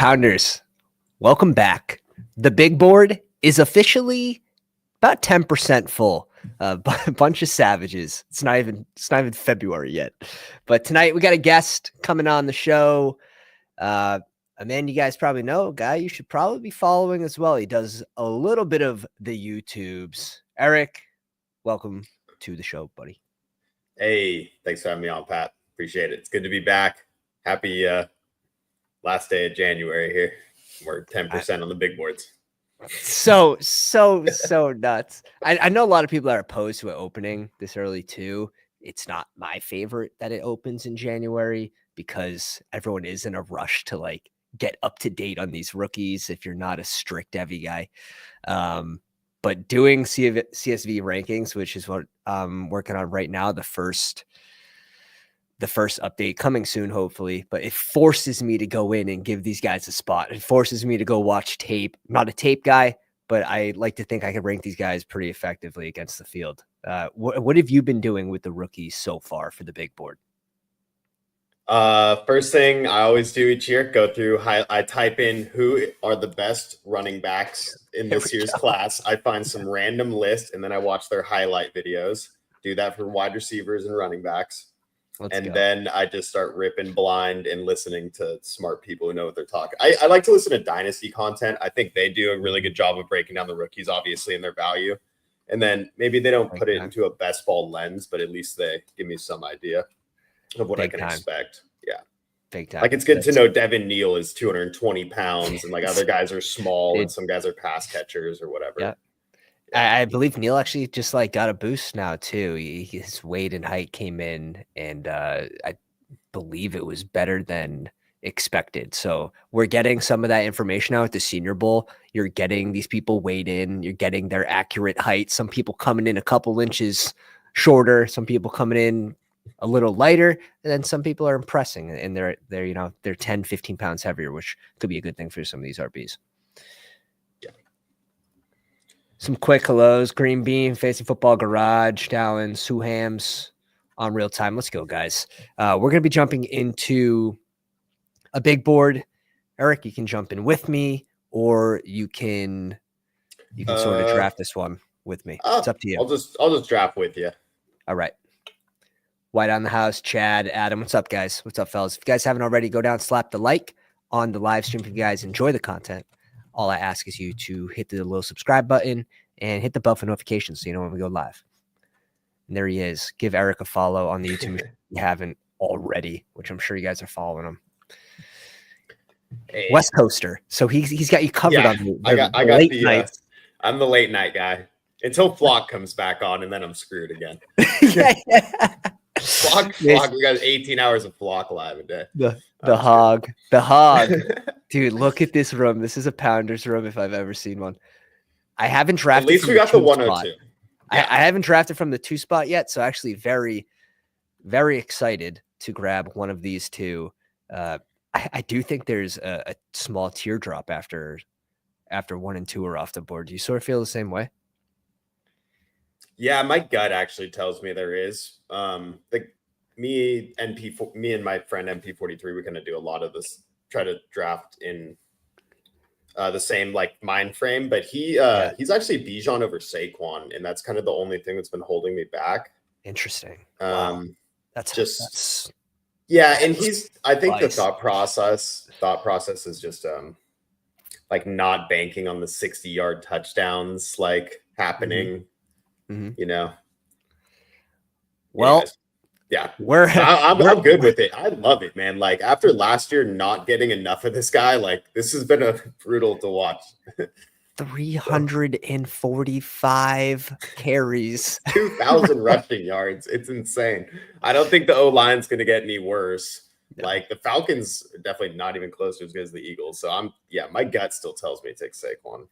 Pounders, welcome back. The big board is officially about 10% full. A bunch of savages. It's not even February yet. But tonight we got a guest coming on the show. A man you guys probably know, a guy you should probably be following as well. He does a little bit of the YouTubes. Eric, welcome to the show, buddy. Hey, thanks for having me on, Pat. Appreciate it. It's good to be back. Happy last day of January here. We're 10% on the big boards. So nuts. I know a lot of people are opposed to it opening this early too. It's not my favorite that it opens in January because everyone is in a rush to like get up to date on these rookies if you're not a strict heavy guy. But doing CSV rankings, which is what I'm working on right now, the first update coming soon, hopefully, but it forces me to go in and give these guys a spot. It forces me to go watch tape. I'm not a tape guy, but I like to think I can rank these guys pretty effectively against the field. What have you been doing with the rookies so far for the big board? First thing I always do each year, go through, I type in who are the best running backs in this year's class. I find some random list, and then I watch their highlight videos. Do that for wide receivers and running backs. Then I just start ripping blind and listening to smart people who know what they're talking. I like to listen to Dynasty content. I think they do a really good job of breaking down the rookies, obviously, and their value. And then maybe they don't put it into a best ball lens, but at least they give me some idea of what I can expect. Yeah. Big time. Like it's good to know Devin Neal is 220 pounds and like other guys are small and some guys are pass catchers or whatever. Yeah. I believe Neal actually just like got a boost now too. His weight and height came in, and I believe it was better than expected. So we're getting some of that information out at the Senior Bowl. You're getting these people weighed in. You're getting their accurate height. Some people coming in a couple inches shorter. Some people coming in a little lighter, and then some people are impressing, and they're 10, 15 pounds heavier, which could be a good thing for some of these RBs. Some quick hellos, Green Bean, Fantasy Football Garage, Dallin, Suhams on real time. Let's go, guys. We're going to be jumping into a big board. Eric, you can jump in with me, or you can sort of draft this one with me. It's up to you. I'll just draft with you. All right. White on the house, Chad, Adam. What's up, guys? What's up, fellas? If you guys haven't already, go down, slap the like on the live stream. If you guys enjoy the content, all I ask is you to hit the little subscribe button and hit the bell for notifications so you know when we go live. And there he is. Give Eric a follow on the YouTube if you haven't already, which I'm sure you guys are following him. Hey. West Coaster. So he's got you covered on the I got late nights. I'm the late night guy until Flock comes back on, and then I'm screwed again. yeah. Flock, we got 18 hours of Flock live a day. The hog. Dude, look at this room. This is a Pounders room if I've ever seen one. I haven't drafted. At least we got the 102. Yeah. I haven't drafted from the 2 spot yet, so actually very, very excited to grab one of these two. I do think there's a small teardrop after 1 and 2 are off the board. Do you sort of feel the same way? Yeah, my gut actually tells me there is. Me and my friend MP43, we're going to do a lot of this, try to draft in the same like mind frame, but he's actually Bijan over Saquon, and that's kind of the only thing that's been holding me back. Interesting. That's yeah, and I think the thought process is just like not banking on the 60-yard touchdowns like happening. You know. Well, anyways, yeah, I'm good with it. I love it, man. Like after last year not getting enough of this guy, like this has been a brutal to watch. 345 carries, 2,000 rushing yards. It's insane. I don't think the O-line's going to get any worse. Yeah. Like the Falcons are definitely not even close to as good as the Eagles. So my gut still tells me to take Saquon.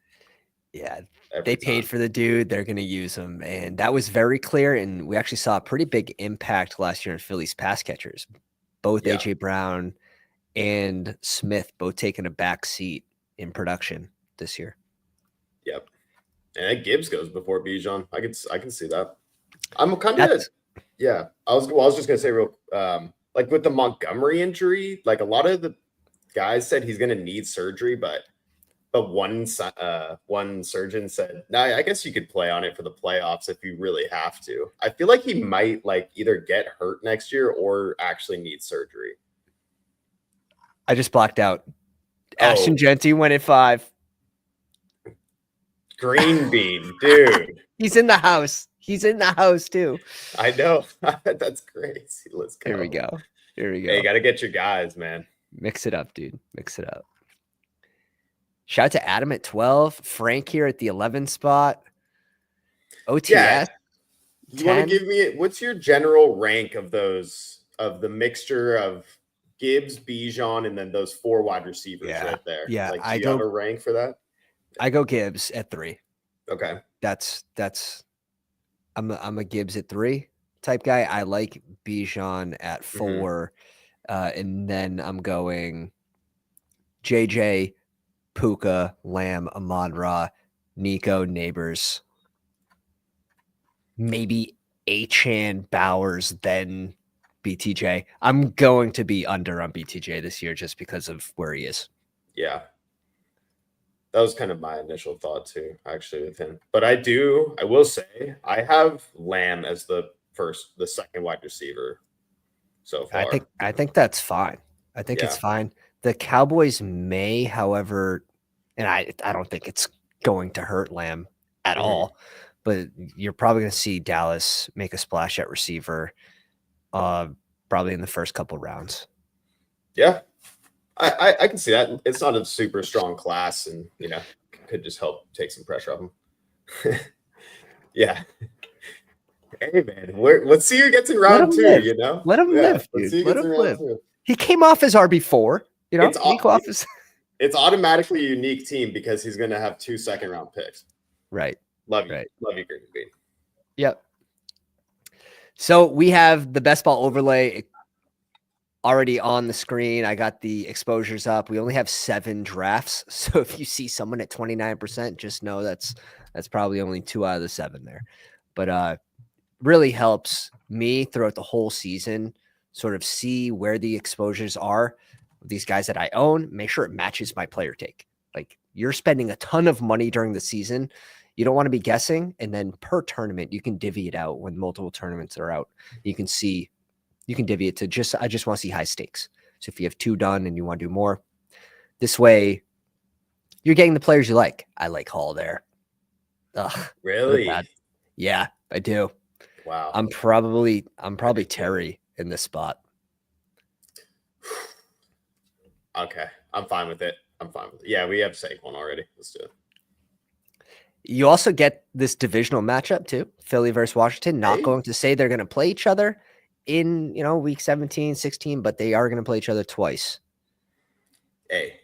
Yeah, they paid for the dude. They're going to use him. And that was very clear. And we actually saw a pretty big impact last year in Philly's pass catchers. Both A.J. Brown and Smith both taking a back seat in production this year. Yep. And Gibbs goes before Bijan. I can see that. I'm kind of I was just going to say real like with the Montgomery injury, like a lot of the guys said he's going to need surgery, but one surgeon said, "No, I guess you could play on it for the playoffs if you really have to." I feel like he might like either get hurt next year or actually need surgery. I just blocked out. Oh. Ashton Genty went at 5. Green bean, dude. He's in the house. He's in the house too. I know. That's crazy. Let's go. Here we go. Here we go. Hey, you got to get your guys, man. Mix it up, dude. Mix it up. Shout out to Adam at 12. Frank here at the 11 spot. OTS. Yeah. You want to give me what's your general rank of those, of the mixture of Gibbs, Bijan, and then those 4 wide receivers right there? Yeah. Like, do you have a rank for that? I go Gibbs at 3. Okay. I'm a Gibbs at 3 type guy. I like Bijan at 4. And then I'm going JJ, Puka, Lamb, Amon-Ra, Nico, Neighbors, maybe Achane, Bowers, then BTJ. I'm going to be under on BTJ this year just because of where he is. Yeah. That was kind of my initial thought too, actually, with him. But I will say, I have Lamb as the second wide receiver so far. I think that's fine. I think it's fine. The Cowboys may, however, and I don't think it's going to hurt Lamb at all, but you're probably going to see Dallas make a splash at receiver probably in the first couple rounds. Yeah. I can see that. It's not a super strong class, and could just help take some pressure off him. Yeah. Hey man, let's see who gets in round 2. Let him live, dude. Let him live. He came off as RB4. It's automatically a unique team because he's going to have 2 second-round picks. Right. Love you, Green Bean. Yep. So we have the best ball overlay already on the screen. I got the exposures up. We only have 7 drafts. So if you see someone at 29%, just know that's probably only 2 out of the 7 there. But really helps me throughout the whole season sort of see where the exposures are with these guys that I own, make sure it matches my player take. Like, you're spending a ton of money during the season. You don't want to be guessing. And then per tournament, you can divvy it out when multiple tournaments are out. You can divvy it to I just want to see high stakes. So if you have 2 done and you want to do more, this way you're getting the players you like. I like Hall there. Ugh, really? Yeah, I do. Wow. I'm probably Terry in this spot. Okay. I'm fine with it. Yeah, we have Saquon already. Let's do it. You also get this divisional matchup too. Philly versus Washington. Not going to say they're going to play each other in, week 17, 16, but they are going to play each other twice. Hey,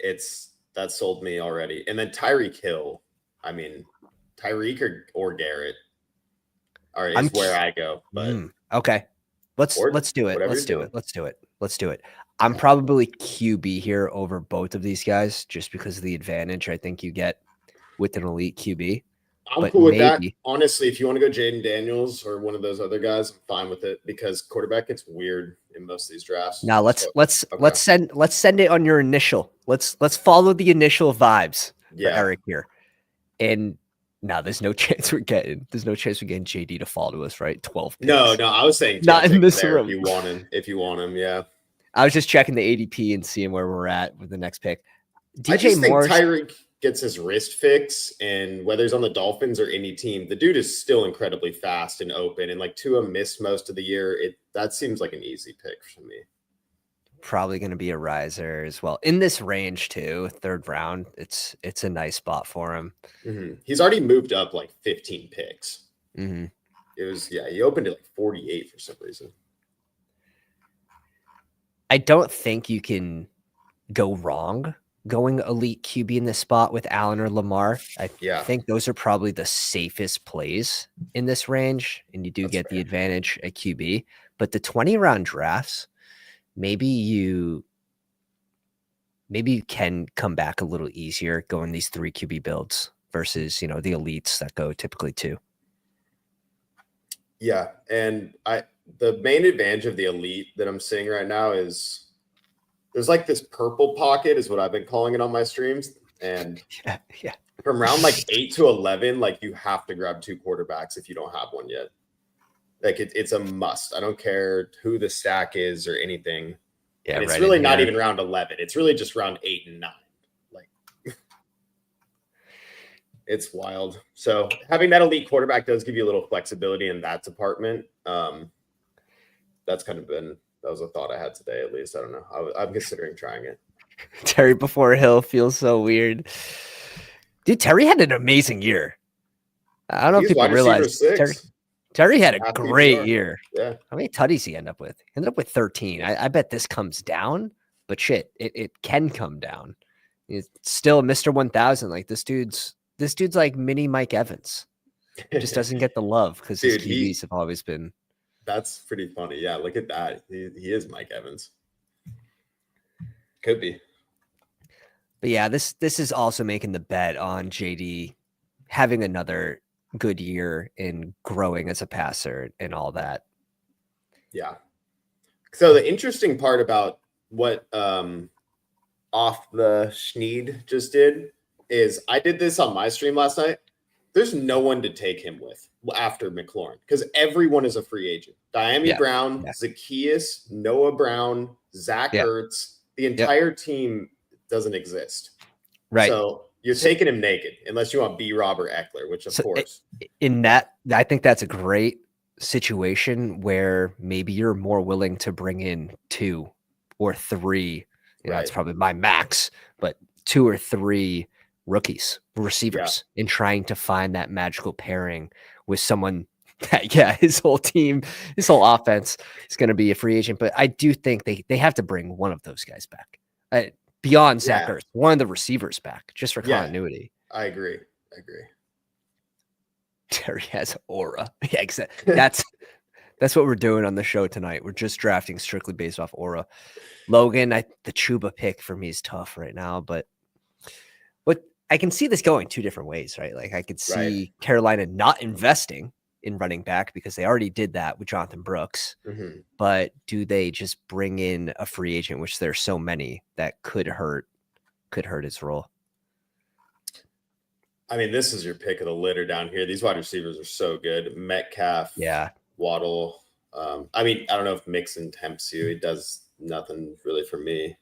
that sold me already. And then Tyreek Hill. I mean, Tyreek or Garrett is where I go. But okay. Let's do it. Let's do it. I'm probably QB here over both of these guys just because of the advantage I think you get with an elite QB. I'm cool with that. Honestly, if you want to go Jaden Daniels or one of those other guys, I'm fine with it because quarterback gets weird in most of these drafts. Now let's send it on your initial. Let's follow the initial vibes for Eric here. And now there's no chance we're getting JD to fall to us, right? 12 picks. No, I was saying not in this room. If you want him, yeah. I was just checking the ADP and seeing where we're at with the next pick. I just think Tyreek gets his wrist fix, and whether he's on the Dolphins or any team, the dude is still incredibly fast and open. And like Tua missed most of the year. That seems like an easy pick for me. Probably going to be a riser as well in this range too. 3rd round. It's a nice spot for him. He's already moved up like 15 picks. It was, he opened at like 48 for some reason. I don't think you can go wrong going elite QB in this spot with Allen or Lamar. I think those are probably the safest plays in this range, and you do get the advantage at QB. But the 20-round drafts, maybe you can come back a little easier going these 3 QB builds versus, the elites that go typically 2. Yeah, and the main advantage of the elite that I'm seeing right now is There's like this purple pocket is what I've been calling it on my streams. And Yeah. from round like 8 to 11, like you have to grab 2 quarterbacks if you don't have one yet. Like it's a must. I don't care who the stack is or anything. Yeah, and it's right really in not here. even round 11. It's really just round 8 and 9. Like it's wild. So having that elite quarterback does give you a little flexibility in that department. That's kind of been, that was a thought I had today, at least. I don't know. I'm considering trying it. Terry before Hill feels so weird. Dude, Terry had an amazing year. I don't know if He's people wide realize receiver 6. Terry had a Half great PPR. year. Yeah. How many tutties he ended up with? He ended up with 13. I bet this comes down, but shit, it can come down. He's still Mr. 1000. Like this dude's like mini Mike Evans. Just doesn't get the love because his QBs have always been. That's pretty funny. Yeah, look at that. He is Mike Evans. Could be. But yeah, this is also making the bet on JD having another good year in growing as a passer and all that. Yeah. So the interesting part about what Off the Schneed just did is I did this on my stream last night. There's no one to take him with after McLaurin because everyone is a free agent. Diami Brown, Zacchaeus, Noah Brown, Zach Ertz, the entire team doesn't exist. Right. So you're taking him naked unless you want B. Robert Eckler, which of course. In that, I think that's a great situation where maybe you're more willing to bring in 2 or 3. You know, that's probably my max, but 2 or 3 receivers in trying to find that magical pairing with someone that, his whole team, his whole offense is going to be a free agent. But I do think they have to bring one of those guys back. Beyond Zach Ertz, one of the receivers back, just for continuity. I agree. Terry has aura. Yeah, exactly. That's what we're doing on the show tonight. We're just drafting strictly based off aura. Logan, the Chuba pick for me is tough right now, but I can see this going 2 different ways, right? Like I could see Carolina not investing in running back because they already did that with Jonathan Brooks. Mm-hmm. But do they just bring in a free agent, which there's so many that could hurt his role? I mean, this is your pick of the litter down here. These wide receivers are so good. Metcalf, Waddle. I mean, I don't know if Mixon tempts you. It does nothing really for me.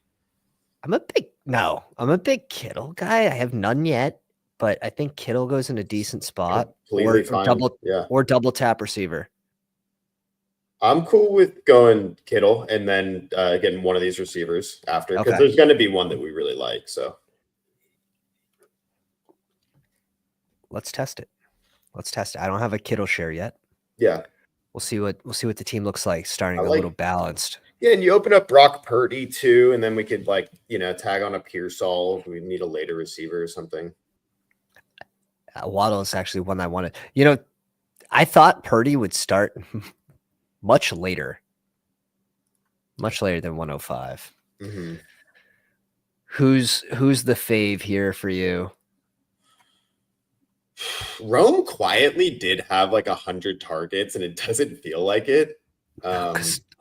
I'm a big Kittle guy. I have none yet, but I think Kittle goes in a decent spot or double tap receiver. I'm cool with going Kittle and then getting one of these receivers after because there's going to be one that we really like. So let's test it. I don't have a Kittle share yet. Yeah. We'll see what the team looks like starting a little balanced. Yeah, and you open up Brock Purdy too, and then we could tag on a Pearsall if we need a later receiver or something. Waddle is actually one I wanted. I thought Purdy would start much later than 105. Mm-hmm. Who's the fave here for you? Rome quietly did have like 100 targets, and it doesn't feel like it.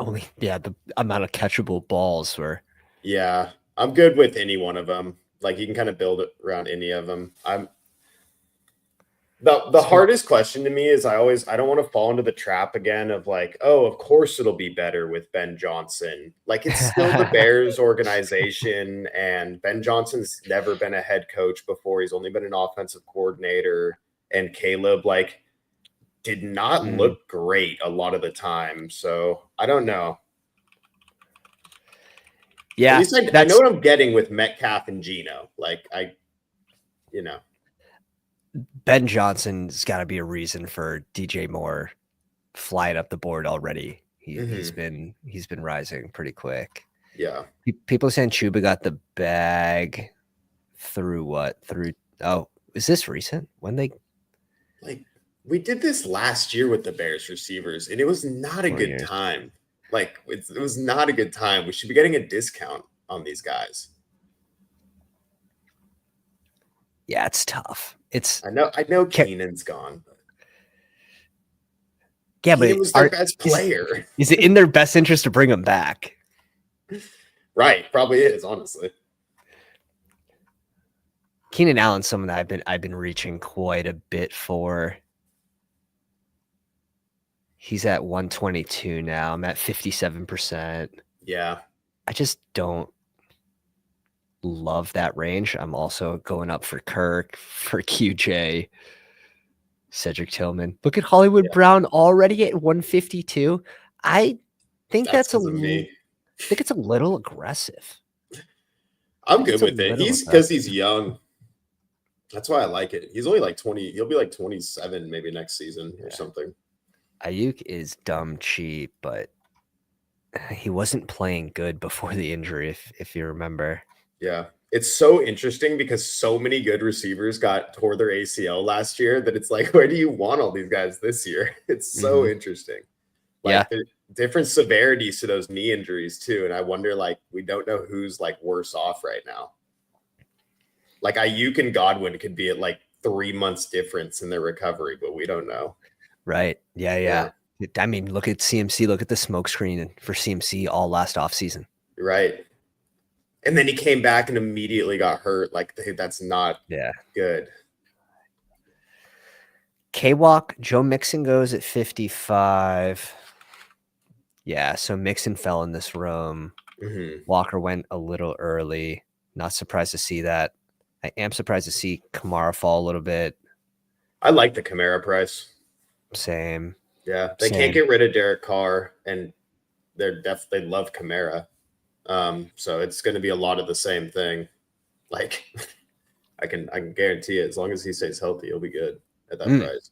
Only the amount of catchable balls were. Yeah, I'm good with any one of them. Like you can kind of build it around any of them. The hardest question to me is I don't want to fall into the trap again of like, oh, of course it'll be better with Ben Johnson. Like it's still the Bears organization, and Ben Johnson's never been a head coach before. He's only been an offensive coordinator, and Caleb did not look great a lot of the time. So I don't know. Yeah, at least I know what I'm getting with Metcalf and Geno. Ben Johnson's got to be a reason for DJ Moore flying up the board already. He's been rising pretty quick. Yeah. People saying Chuba got the bag through what? Is this recent? When they we did this last year with the Bears receivers, and it was not a good time. It was not a good time. We should be getting a discount on these guys. Yeah, it's tough. I know Keenan's gone. Yeah, but he was their best player. Is it in their best interest to bring him back? Right, probably is, honestly. Keenan Allen's someone that I've been reaching quite a bit for. He's at 122 now. I'm at 57%. Yeah. I just don't love that range. I'm also going up for Kirk, for QJ, Cedric Tillman. Look at Hollywood Yeah. Brown already at 152. I think That's that's because of me. I think it's a little aggressive. I'm good It's a with it. little He's because aggressive. he's young. That's why I like it. He's only like 20. He'll be like 27 maybe next season or something. Ayuk is dumb cheap, but he wasn't playing good before the injury, if you remember. Yeah. It's so interesting because so many good receivers tore their ACL last year that it's like, where do you want all these guys this year? It's so interesting. Yeah. Like the different severities to those knee injuries too. And I wonder, like, we don't know who's like worse off right now. Like Ayuk and Godwin could be at like 3 months difference in their recovery, but we don't know. Right. Yeah. I mean, look at CMC. Look at the smoke screen for CMC all last offseason. Right. And then he came back and immediately got hurt. Like, that's not good. K-Walk, Joe Mixon goes at 55. Yeah, so Mixon fell in this room. Walker went a little early. Not surprised to see that. I am surprised to see Kamara fall a little bit. I like the Kamara price. Same. Yeah, they can't get rid of Derek Carr, and they love Kamara. So it's going to be a lot of the same thing. Like, I can guarantee it. As long as he stays healthy, he'll be good at that price.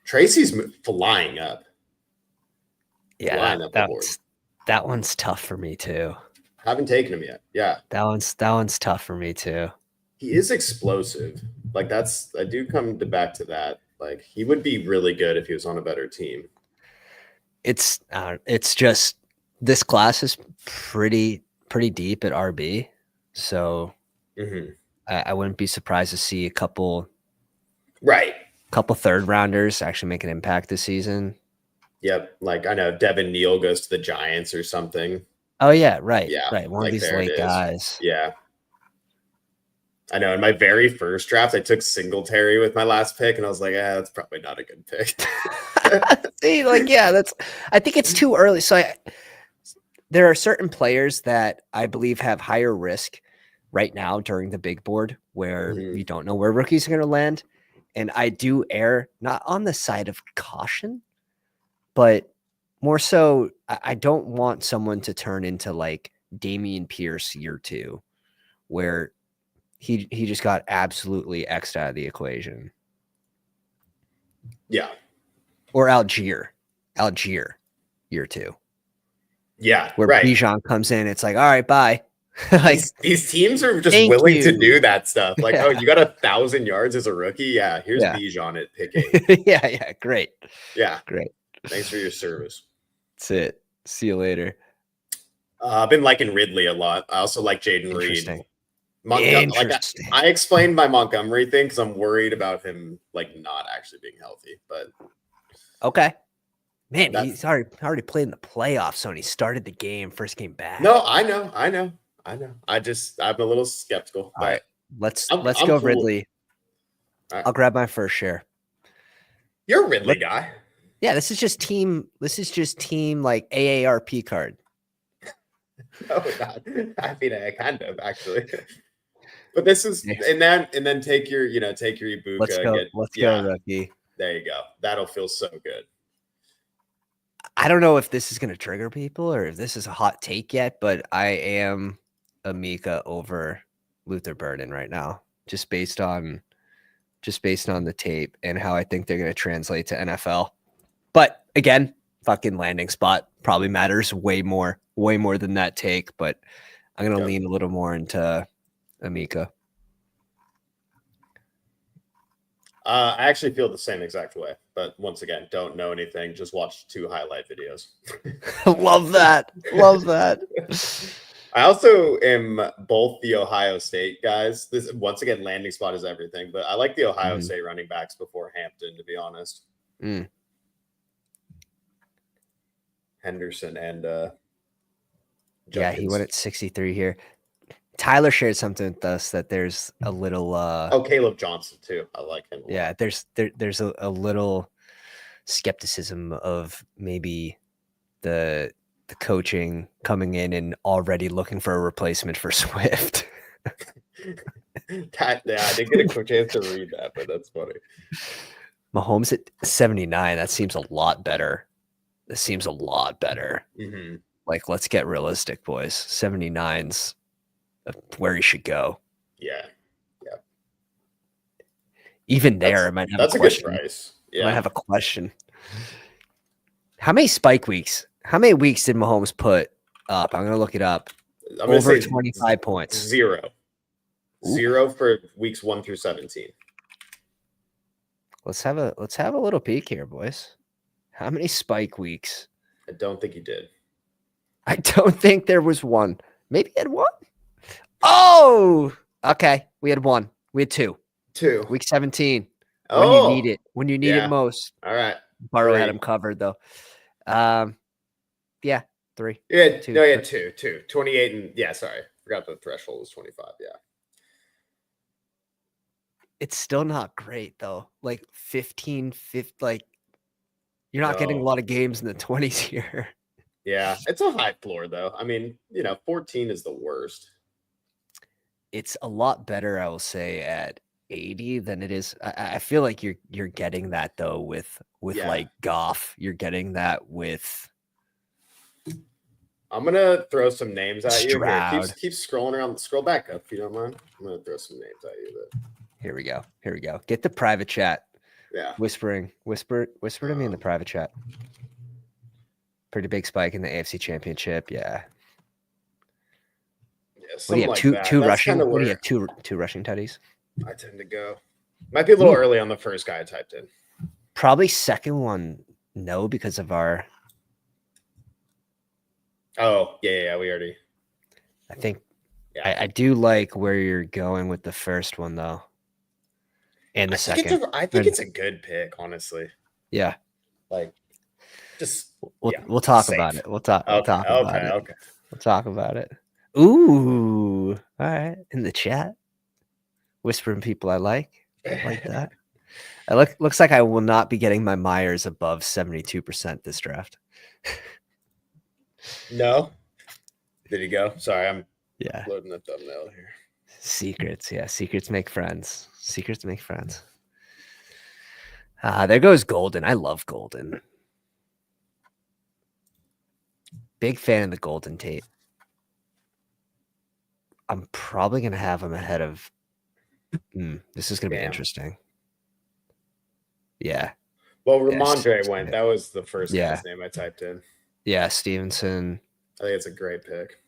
Tracy's flying up. Yeah, that one's tough for me too. Haven't taken him yet. Yeah, that one's tough for me too. He is explosive. Like I do come back to that. Like he would be really good if he was on a better team. It's just this class is pretty deep at RB, so I wouldn't be surprised to see a couple third rounders actually make an impact this season. Yep, like I know Devin Neal goes to the Giants or something. Oh yeah, right. Yeah, right. One of these late guys. Yeah. I know in my very first draft, I took Singletary with my last pick, and I was like, that's probably not a good pick. See, like, yeah, I think it's too early. So there are certain players that I believe have higher risk right now during the big board where you don't know where rookies are going to land. And I do err not on the side of caution, but more so, I don't want someone to turn into like Dameon Pierce year 2, where he just got absolutely X'd out of the equation. Yeah. Or Algier year 2. Yeah. Where Bijan comes in, it's like, all right, bye. Like, these teams are just willing to do that stuff. Like, oh, you got 1,000 yards as a rookie? Yeah, here's Bijan at pick 8. Yeah, great. Yeah. Great. Thanks for your service. That's it. See you later. I've been liking Ridley a lot. I also like Jaden Reed. Interesting. I explained my Montgomery thing because I'm worried about him like not actually being healthy. But okay, man, he's already played in the playoffs, so he started the game, first game back. No, I know. I'm a little skeptical. All right, let's go, cool. Ridley. Right. I'll grab my first share. You're a Ridley guy. Yeah, this is just team like AARP card. Oh God, I mean, I kind of actually. But this is and then take your Ibuka. Let's go, rookie. There you go. That'll feel so good. I don't know if this is going to trigger people or if this is a hot take yet, but I am Amika over Luther Burden right now, just based on the tape and how I think they're going to translate to NFL. But again, fucking landing spot probably matters way more than that take. But I'm going to lean a little more into Amika. I actually feel the same exact way, but once again, don't know anything. Just watch 2 highlight videos. Love that. I also am both the Ohio State guys. This once again, landing spot is everything, but I like the Ohio State running backs before Hampton, to be honest. Henderson and Yeah, he went Junkins. at 63 here. Tyler shared something with us that there's a little Caleb Johnson too. I like him a lot. yeah, there's a little skepticism of maybe the coaching coming in and already looking for a replacement for Swift. I didn't get a chance to read that, but that's funny. Mahomes at 79. That seems a lot better. This seems a lot better. Mm-hmm. Like, let's get realistic, boys. 79's where he should go. Yeah. Even there, I might have that's a question. A good price. Yeah. I might have a question. How many spike weeks? How many weeks did Mahomes put up? I'm gonna look it up. I'm gonna over say 25 points. 0. Ooh. 0 for weeks 1 through 17. Let's have a little peek here, boys. How many spike weeks? I don't think he did. I don't think there was one. Maybe he had one. Oh, okay. We had one. We had two. Week 17. Oh, when you need it. When you need it most. All right. Burrow had him covered though. Yeah, 3. Yeah, 2. No, yeah, 2. 28 and yeah, sorry. Forgot the threshold was 25. Yeah. It's still not great though. Like 15, like you're not getting a lot of games in the 20s here. Yeah, it's a high floor though. I mean, 14 is the worst. It's a lot better, I will say, at 80 than it is. I feel like you're getting that though with like Goff. You're getting that with. I'm gonna throw some names at you. Here, keep scrolling around. Scroll back up if you don't mind. I'm gonna throw some names at you. Here we go. Get the private chat. Yeah. Whisper to me in the private chat. Pretty big spike in the AFC Championship. Yeah. What do you have? Two rushing? What do you have? Two rushing tutties? I tend to go. Might be a little early on the first guy I typed in. Probably second one, no, because of our. Oh, yeah, we already. I think. Yeah. I do like where you're going with the first one though. And the second. I think it's a good pick, honestly. Yeah. Like, just we'll talk about it. We'll talk about it. Okay. We'll talk about it. Ooh. All right. In the chat. Whispering people I like that. It looks like I will not be getting my Myers above 72% this draft. No. Did he go? Sorry, I'm Yeah. Loading the thumbnail here. Secrets. Yeah. Secrets make friends. Secrets make friends. There goes Golden. I love Golden. Big fan of the Golden tape. I'm probably going to have him ahead of. This is going to be interesting. Yeah. Well, Ramondre went. That was the first guy's name I typed in. Yeah, Stevenson. I think it's a great pick.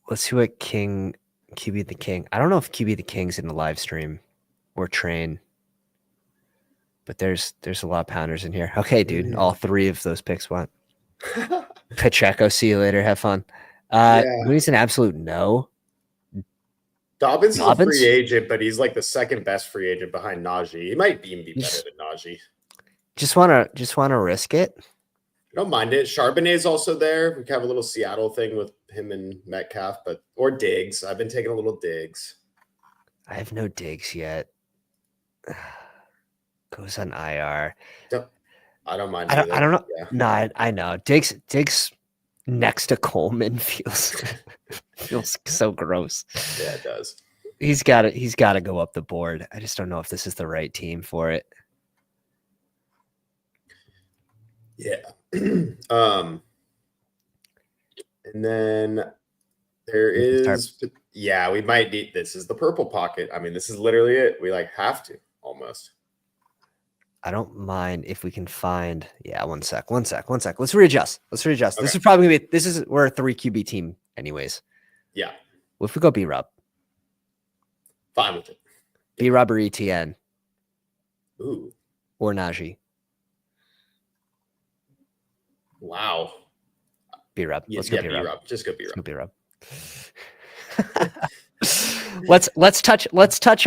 Let's see what QB the King. I don't know if QB the King's in the live stream or train, but there's a lot of pounders in here. Okay, dude. All 3 of those picks went. Pacheco, see you later. Have fun. Who's an absolute no? Dobbins is a free agent, but he's like the second best free agent behind Najee. He might even be better than Najee. Just wanna risk it. I don't mind it. Charbonnet's also there. We can have a little Seattle thing with him and Metcalf, or Diggs. I've been taking a little Diggs. I have no Diggs yet. Goes on IR. I don't mind. I don't know. Yeah. No, I know. Diggs next to Coleman feels so gross. Yeah, it does. He's got to go up the board. I just don't know if this is the right team for it. Yeah. And then there is we might need this is the purple pocket. I mean, this is literally it. We have to almost. I don't mind if we can find. Yeah, one sec. Let's readjust. Okay. This is probably we're a 3 QB team, anyways. Yeah. What if we go B-Rob? Fine with it. B-Rob or ETN. Ooh. Or Najee. Wow. B-Rob. Let's go B-Rob. Just go B-Rob. Let's touch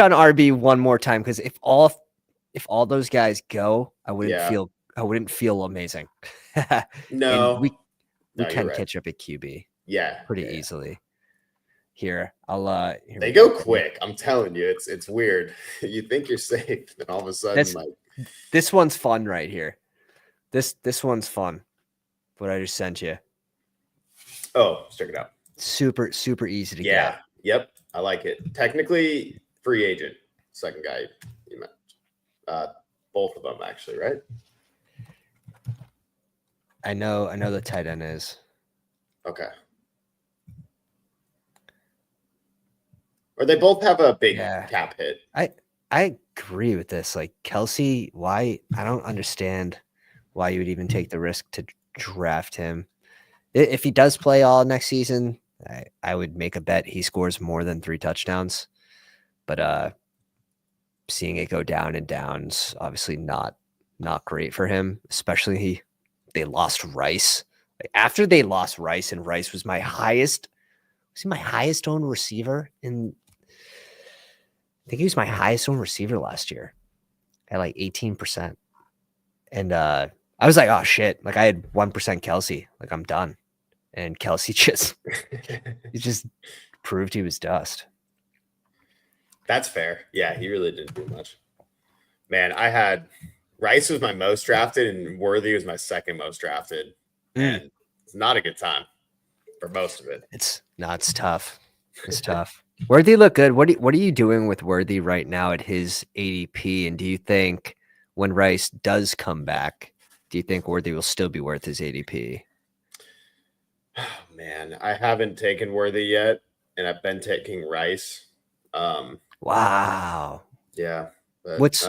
on RB one more time, because if all those guys go, I wouldn't feel amazing. No. we No, you're can right. catch up at QB Yeah, pretty yeah. easily. Here, here They we go. go quick. I'm telling you, it's weird. You think you're safe, then all of a sudden, This one's fun right here. This one's fun. What I just sent you. oh, let's check it out. Super easy to Yeah. get. Yep. I like it. Technically, free agent. Second guy you met. Both of them actually, right? I know the tight end is. Okay. Or they both have a big cap hit. I agree with this. Like Kelsey, why? I don't understand why you would even take the risk to draft him. If he does play all next season, I would make a bet he scores more than 3 touchdowns. But seeing it go down and down's obviously not great for him, especially they lost Rice. After they lost Rice, and Rice was my highest owned receiver I think he was my highest owned receiver last year at like 18%. And I was like, oh shit. Like I had 1% Kelsey. Like I'm done. And Kelsey he just proved he was dust. That's fair. Yeah, he really didn't do much. Man, I had Rice was my most drafted and Worthy was my second most drafted. And it's not a good time for most of it. It's tough. It's tough. Worthy look good. What are you doing with Worthy right now at his ADP? And do you think when Rice does come back, do you think Worthy will still be worth his ADP? Oh, man, I haven't taken Worthy yet, and I've been taking Rice. Wow. Yeah. But, what's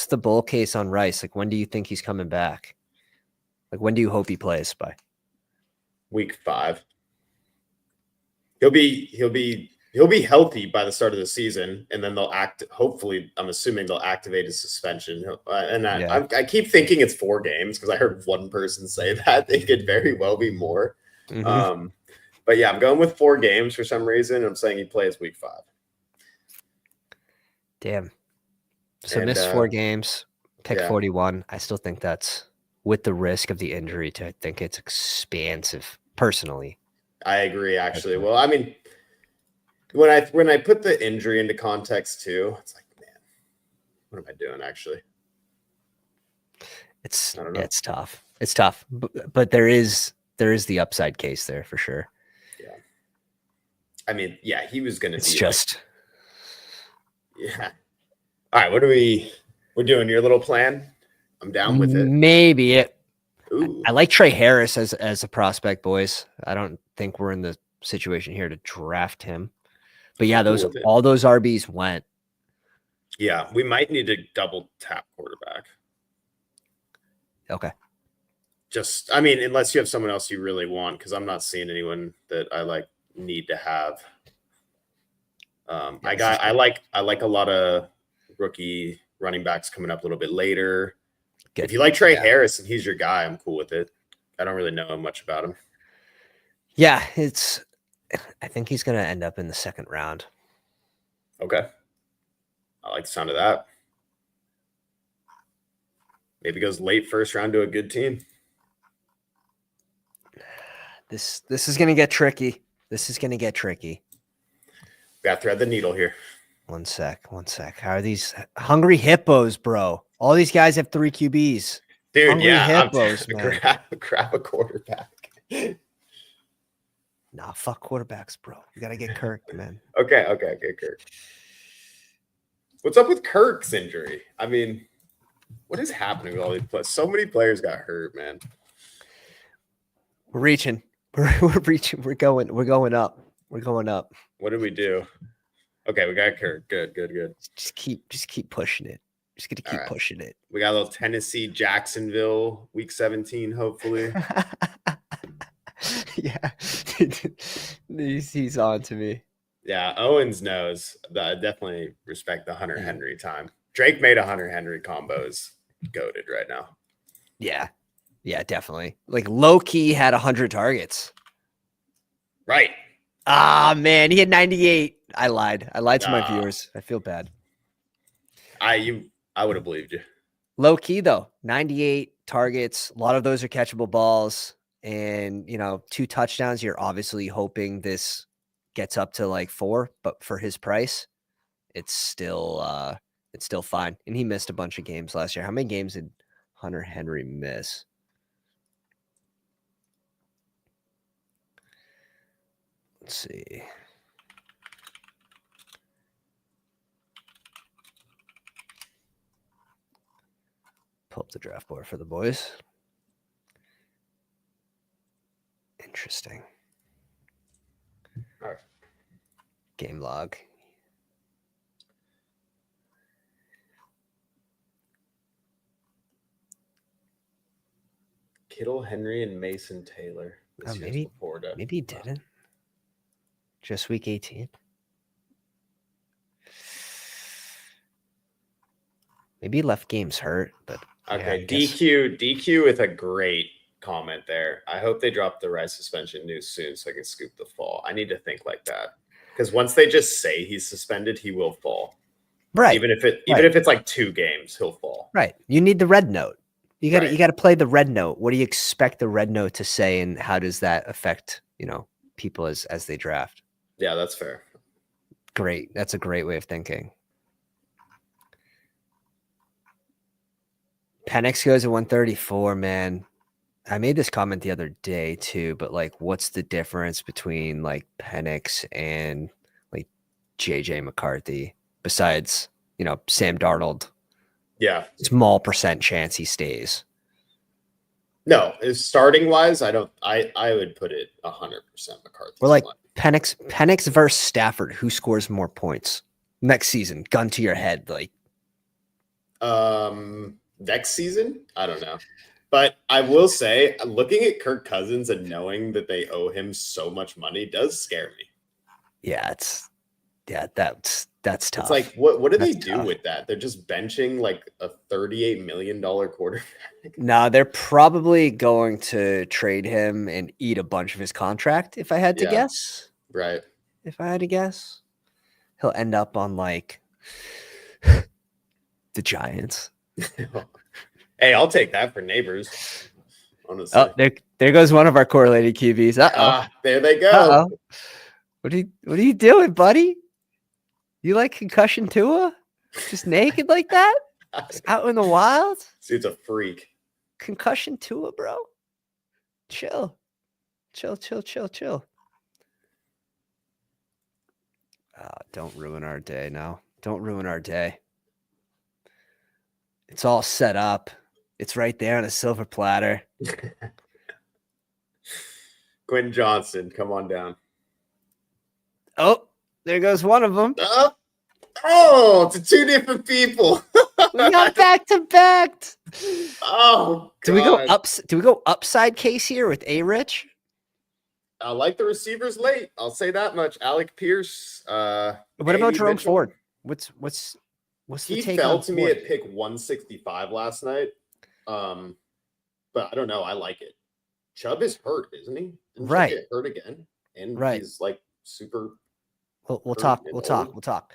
the bull case on Rice? Like when do you think he's coming back? Like when do you hope he plays by? Week 5. He'll be healthy by the start of the season, and then they'll hopefully, I'm assuming they'll activate his suspension. And I keep thinking it's 4 games because I heard one person say that. It could very well be more. Mm-hmm. But yeah, I'm going with 4 games for some reason. I'm saying he plays week 5. Damn. So miss 4 games, pick 41. I still think that's with the risk of the injury. I think it's expansive. Personally, I agree. Actually, well, I mean, when I put the injury into context too, it's like, man, what am I doing? Actually, it's tough. It's tough, but there is the upside case there for sure. Yeah. I mean, yeah, he was going to be just. Yeah. All right, we're doing your little plan? I'm down with it. Maybe it. Ooh. I like Trey Harris as a prospect, boys. I don't think we're in the situation here to draft him. But yeah, all those RBs went. Yeah, we might need to double tap quarterback. Okay. Just, I mean, unless you have someone else you really want, because I'm not seeing anyone that I need to have. I like a lot of rookie running backs coming up a little bit later. Good. If you like Trey Harris and he's your guy, I'm cool with it. I don't really know much about him. Yeah, I think he's going to end up in the 2nd round. Okay. I like the sound of that. Maybe goes late 1st round to a good team. This is going to get tricky. Got to thread the needle here. One sec. How are these hungry hippos, bro? All these guys have 3 QBs. Dude, hungry hippos, man. Grab a quarterback. Nah, fuck quarterbacks, bro. You got to get Kirk, man. Okay, Kirk. What's up with Kirk's injury? I mean, what is happening with all these players? So many players got hurt, man. We're reaching. We're reaching. We're going up. What did we do? Okay, we got Kirk. Good. Just keep pushing it. Just gonna keep pushing it. We got a little Tennessee, Jacksonville, week 17, hopefully. Yeah, he's on to me. Yeah, Owens knows. I definitely respect the Hunter Henry time. Drake made a Hunter Henry combos goated right now. Yeah, definitely. Like low key had 100 targets. Right. Ah, man, he had 98. I lied to my viewers. I feel bad. I would have believed you. Low key though, 98 targets. A lot of those are catchable balls. and 2 touchdowns, you're obviously hoping this gets up to like 4, but for his price, it's still fine. And he missed a bunch of games last year. How many games did Hunter Henry miss? Let's see. Pull up the draft board for the boys. Interesting. All right. Game log. Kittle, Henry, and Mason Taylor. Oh, maybe he didn't. Just week 18. Maybe he left games hurt, but okay. DQ with a great comment there. I hope they drop the Rice suspension news soon so I can scoop the fall. I need to think like that because once they just say he's suspended, he will fall. Right. Even if it's like 2 games, he'll fall. Right. You need the red note. You got to play the red note. What do you expect the red note to say, and how does that affect people as they draft? Yeah, that's fair. Great. That's a great way of thinking. Penix goes at 134, man. I made this comment the other day too, but like, what's the difference between like Penix and like JJ McCarthy besides, Sam Darnold? Yeah. Small percent chance he stays. No, starting wise, I would put it 100% McCarthy. We're like Penix versus Stafford. Who scores more points next season? Gun to your head. Like, next season? I don't know. But I will say, looking at Kirk Cousins and knowing that they owe him so much money does scare me. Yeah, that's tough. It's like, what do they do with that? They're just benching like a $38 million quarterback. No, they're probably going to trade him and eat a bunch of his contract. If I had to guess, right? If I had to guess, he'll end up on like the Giants. Hey, I'll take that for Neighbors. Honestly. Oh, there goes one of our correlated QBs. There they go. What are you doing, buddy? You like concussion Tua? Just naked like that? Just out in the wild? Dude's a freak. Concussion Tua, bro. Chill. Don't ruin our day now. Don't ruin our day. It's all set up. It's right there on a silver platter. Quentin Johnson, come on down. Oh, there goes one of them. Oh, it's 2 different people. We got back to back. Oh, God. Do we go upside case here with A-Rich? I like the receivers late. I'll say that much. Alec Pierce. What about Jerome Ford? What's the he take? Fell to me at pick 165 last night. But I don't know. I like it. Chubb is hurt, isn't he? Didn't right. Chubb get hurt again, and he's like super. We'll talk.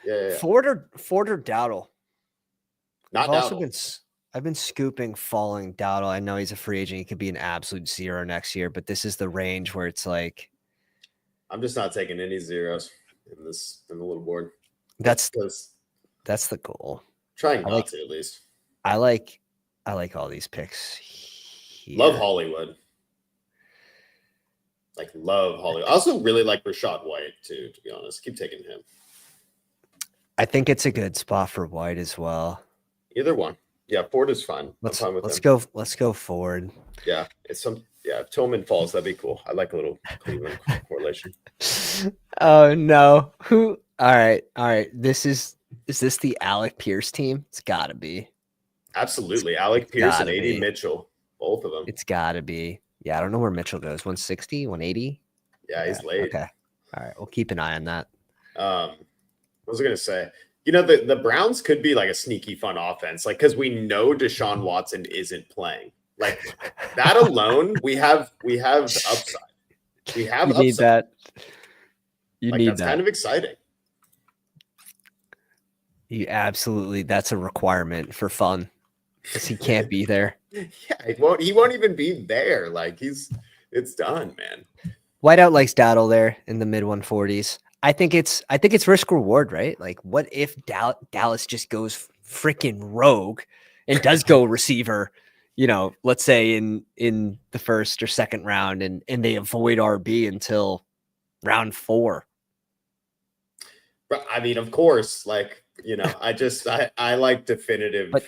Yeah. Ford or Dowdle? Not Dowdle. I've been scooping falling Dowdle. I know he's a free agent. He could be an absolute zero next year, but this is the range where it's like. I'm just not taking any zeros in the little board. That's the goal. Trying not to, at least. I like all these picks here. Love Hollywood. Love Hollywood. I also really like Rachaad White too, to be honest. Keep taking him. I think it's a good spot for White as well. Either one. Yeah, Ford is fine. Let's go Ford. Yeah, if Tillman falls, that'd be cool. I like a little Cleveland correlation. Oh no. Who all right. Is this the Alec Pierce team? It's gotta be. Absolutely. Alec Pierce and A.D. Mitchell. Both of them. It's gotta be. Yeah, I don't know where Mitchell goes. 160, 180? Yeah, he's late. Okay. All right. We'll keep an eye on that. What was I gonna say? The Browns could be like a sneaky fun offense, because we know Deshaun Watson isn't playing. That alone, we have upside. We have upside. Need that. That's kind of exciting. That's a requirement for fun, because he can't be there. Yeah, he won't even be there. He's It's done, man. Whiteout likes Dowdle there in the mid 140s. I think it's risk reward, right? Like, what if Dallas just goes freaking rogue and does go receiver? You know, let's say in the first or second round, and they avoid RB until round 4. I mean, of course, like, you know, I like definitive But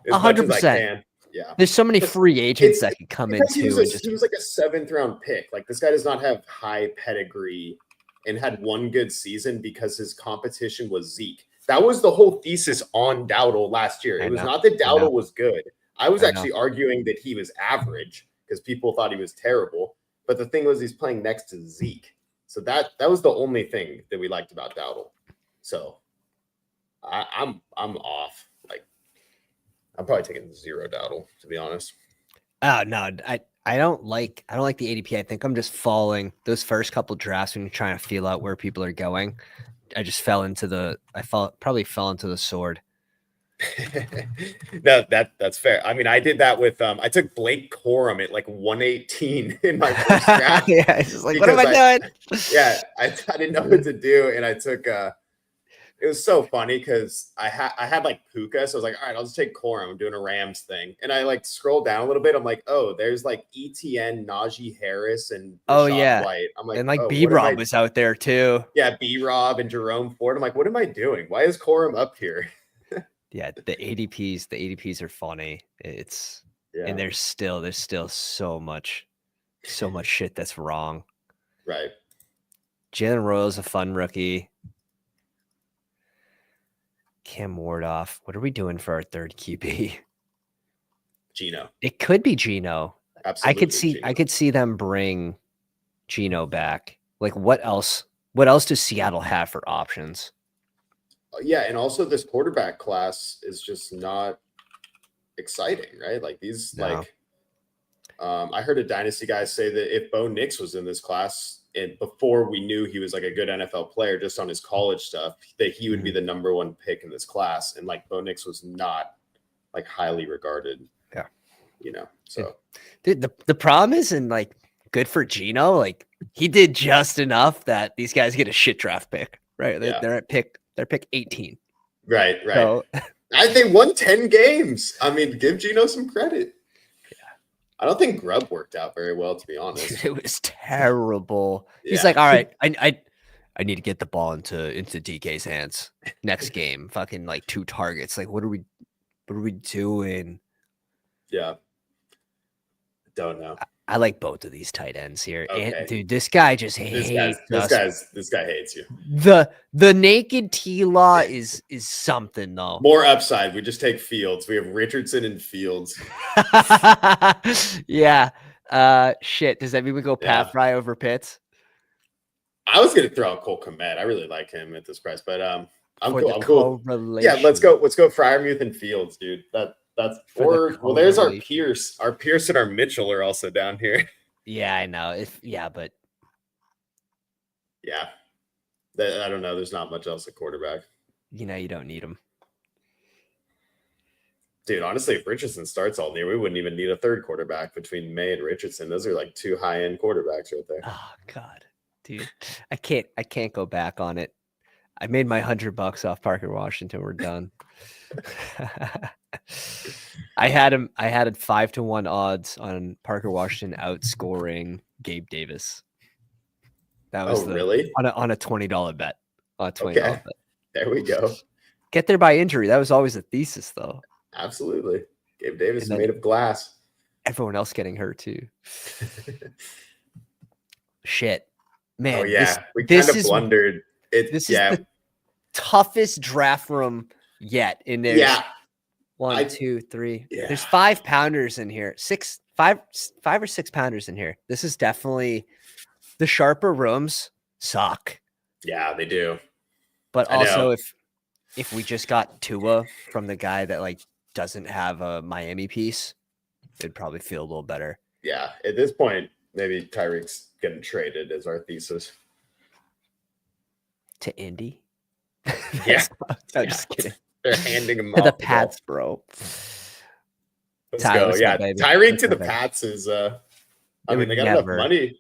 as much as I 100%. can. Yeah. There's so many free agents that could come in too, and just he was like a 7th round pick. Like, this guy does not have high pedigree and had one good season because his competition was Zeke. That was the whole thesis on Dowdle last year. It was not that Dowdle was good. I was actually arguing that he was average because people thought he was terrible. But the thing was, he's playing next to Zeke. So that was the only thing that we liked about Dowdle. So I'm off. Like, I'm probably taking 0 Dowdle, to be honest. Oh no, I don't like the ADP. I think I'm just falling those first couple drafts when you're trying to feel out where people are going. I just probably fell into the sword. No, that's fair. I mean, I did that with I took Blake Corum at like 118 in my first draft. Yeah, it's just like, what am I doing? Yeah, I didn't know what to do, and I took it was so funny because I had like Puka, so I was like, all right, I'll just take Corum. I'm doing a Rams thing, and I like scroll down a little bit. I'm like, oh, there's like ETN, Najee Harris, and Rachaad White. I'm like, and like B-Rob was out there too. Yeah, B-Rob and Jerome Ford. I'm like, what am I doing? Why is Corum up here? Yeah, the ADPs are funny. And there's still so much shit that's wrong. Right. Jalen Royal's a fun rookie. Cam Wardoff. What are we doing for our third QB? Gino. It could be Gino. Absolutely. I could see them bring Gino back. Like, what else does Seattle have for options? Yeah, and also this quarterback class is just not exciting, right? Like these, I heard a dynasty guy say that if Bo Nix was in this class, and before we knew he was like a good NFL player, just on his college stuff, that he would be the number 1 pick in this class. And like Bo Nix was not like highly regarded. Yeah, you know. So, dude, the problem is, and like, good for Gino, like he did just enough that these guys get a shit draft pick, right? They're pick 18. Right. So, they won 10 games. I mean, give Gino some credit. Yeah. I don't think Grubb worked out very well, to be honest. It was terrible. Yeah. He's like, all right, I need to get the ball into DK's hands next game. Fucking like 2 targets. Like, what are we doing? Yeah. Don't know. I like both of these tight ends here. Okay. And dude, this guy just hates this guy hates you. The naked T-Law is something though. More upside. We just take Fields. We have Richardson and Fields. Yeah. Shit. Does that mean we go Pat Fry over Pitts? I was gonna throw out Cole Kmet. I really like him at this price, but I'm cool. Yeah, let's go Freiermuth and Fields, dude. There's our Pierce. Our Pierce and our Mitchell are also down here. Yeah, I know. But yeah, I don't know. There's not much else at quarterback. You know, you don't need him, dude. Honestly, if Richardson starts all year, we wouldn't even need a third quarterback between May and Richardson. Those are like 2 high-end quarterbacks right there. Oh God, dude, I can't go back on it. I made my $100 off Parker Washington. We're done. I had 5-1 odds on Parker Washington outscoring Gabe Davis. That was really on a $20 bet. On a $20 bet. There we go. Get there by injury. That was always a thesis, though. Absolutely. Gabe Davis is made of glass. Everyone else getting hurt too. Shit, man. Oh yeah, we kind of blundered. This is the toughest draft room yet in there. Yeah. 1, 2, 3. Yeah. There's 5 pounders in here. 5 or 6 pounders in here. This is definitely the sharper rooms suck. Yeah, they do. But also, if we just got Tua from the guy that like doesn't have a Miami piece, it'd probably feel a little better. Yeah, at this point, maybe Tyreek's getting traded as our thesis to Indy. Yeah, I'm just kidding. They're handing him to the Pats, bro. Let's go. Yeah, Tyreek to the Pats is I mean, would they got enough never. money.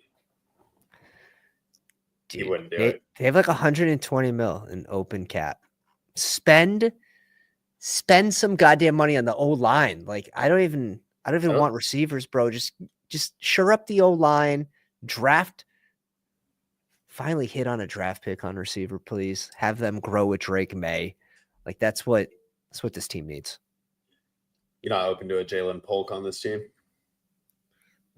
He Dude, wouldn't do they it. have like 120 mil in open cap. Spend some goddamn money on the O line. Like I don't even want receivers, bro. Just shore up the O line. Draft. Finally hit on a draft pick on receiver, please. Have them grow with Drake May. Like that's what this team needs. You're not open to a Jalen Polk on this team?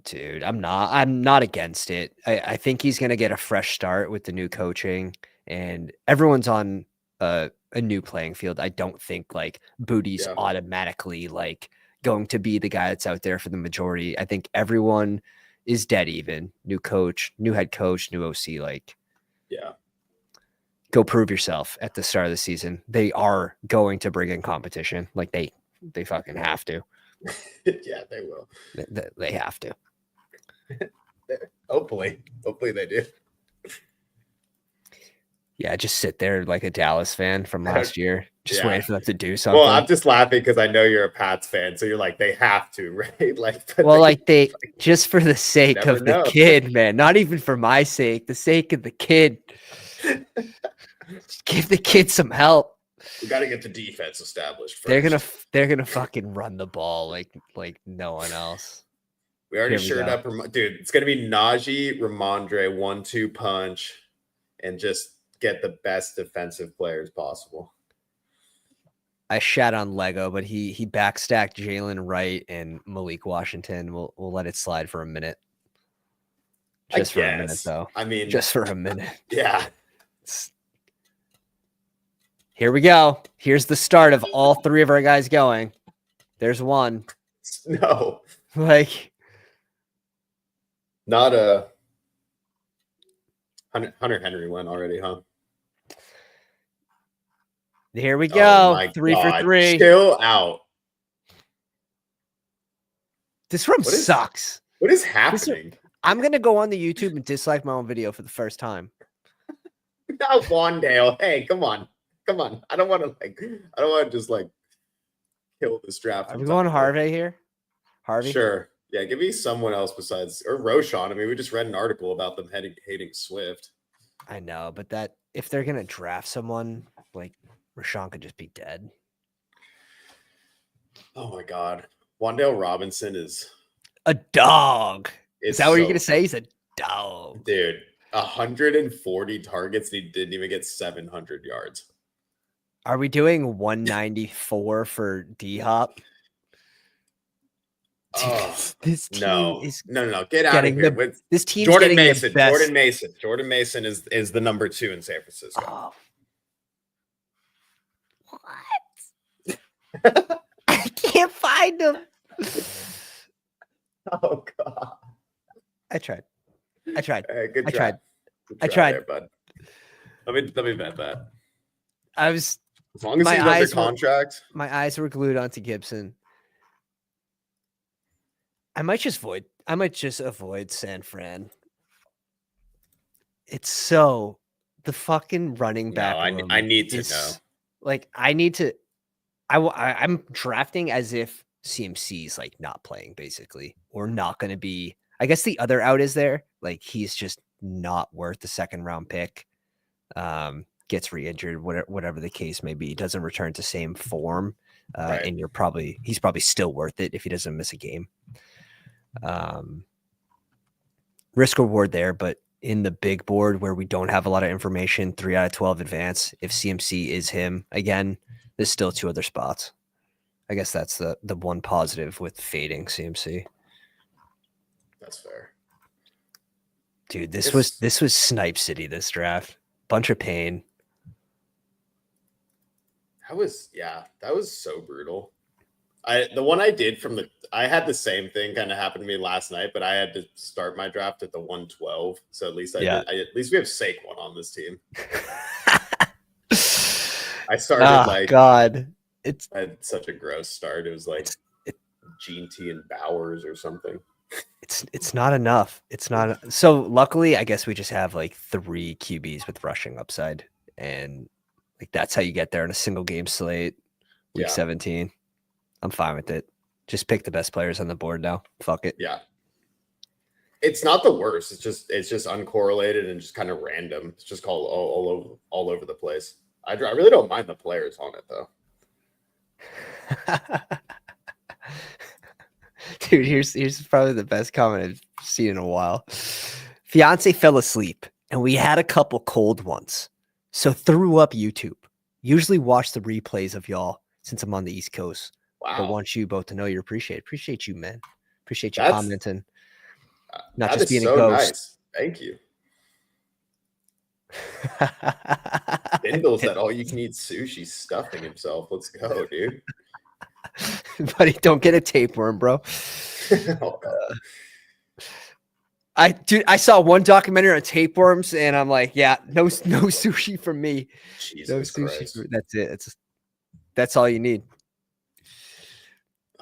Dude, I'm not against it. I think he's gonna get a fresh start with the new coaching, and everyone's on a new playing field. I don't think like Booty's automatically like going to be the guy that's out there for the majority. I think everyone is dead even. New coach, new head coach, new OC. Like, go prove yourself at the start of the season. They are going to bring in competition. Like they fucking have to. Yeah, they will. They have to. Hopefully they do. Yeah, just sit there like a Dallas fan from last year, just waiting for them to do something. Well, I'm just laughing because I know you're a Pats fan, so you're like, they have to, right? Like, well, they just for the sake of the kid, man. Not even for my sake, the sake of the kid. Just give the kid some help. We got to get the defense established first. They're gonna fucking run the ball like no one else. We already shored up, dude. It's gonna be Najee, Ramondre, 1-2 punch, and just get the best defensive players possible. I shat on Lego, but he backstacked Jalen Wright and Malik Washington. We'll let it slide for a minute. Just for a minute, though. I mean, just for a minute. Yeah. Here we go. Here's the start of all three of our guys going. There's one. No. Like. Not a. Hunter Henry went already, huh? Here we go. Oh 3 for 3. Chill out. This room sucks. What is happening? I'm going to go on the YouTube and dislike my own video for the first time. Not Wandale. Hey, come on. Come on. I don't want to just like kill this draft. Are we going Harvey here? Harvey? Sure. Yeah, give me someone else besides or Roshan. I mean, we just read an article about them hating Swift. I know, but that if they're gonna draft someone, like Rashawn could just be dead. Oh my god. Wandale Robinson is a dog. Is that what you're gonna say? He's a dog. Dude, 140 targets, and he didn't even get 700 yards. Are we doing 194 for D-Hop? This team is no. Get out of here. This team's Jordan Mason. Jordan Mason is the number 2 in San Francisco. Oh. What? I can't find him. Oh god. I tried. Good I tried. There, bud. Let me bet that. I was as long as he's under contract. My eyes were glued onto Gibson. I might just avoid San Fran. It's so the fucking running back. No, I need to know. Like I need to. I'm drafting as if CMC's like not playing basically, or not going to be. I guess the other out is there. Like he's just not worth the second round pick. Gets re-injured, whatever the case may be, doesn't return to same form, right. And he's probably still worth it if he doesn't miss a game. Risk reward there, but in the big board where we don't have a lot of information, 3 out of 12 advance. If CMC is him again, there's still 2 other spots. I guess that's the one positive with fading CMC. That's fair. Dude, this was Snipe City, this draft. Bunch of pain. That was so brutal. The one I did I had the same thing kind of happen to me last night, but I had to start my draft at the 112. So at least at least we have Saquon on this team. I started God. I had such a gross start. It was like Gene T and Bowers or something. It's not enough. It's not. So luckily, I guess we just have like 3 QBs with rushing upside, and like that's how you get there in a single game slate. Week 17. I'm fine with it. Just pick the best players on the board now. Fuck it. Yeah. It's not the worst. It's just uncorrelated and just kind of random. It's just called all over the place. I really don't mind the players on it though. Dude, here's probably the best comment I've seen in a while. Fiance fell asleep, and we had a couple cold ones, so threw up YouTube. Usually watch the replays of y'all since I'm on the East Coast. Wow. But want you both to know you're appreciated. Appreciate you, man. Appreciate you commenting. Not just being so a ghost. Nice. Thank you. Bindle said, "All you can eat sushi, stuffing himself. Let's go, dude." Buddy, don't get a tapeworm, bro. I saw one documentary on tapeworms, and I'm like, yeah, no sushi for me. Jesus no sushi. Christ. That's it. That's all you need.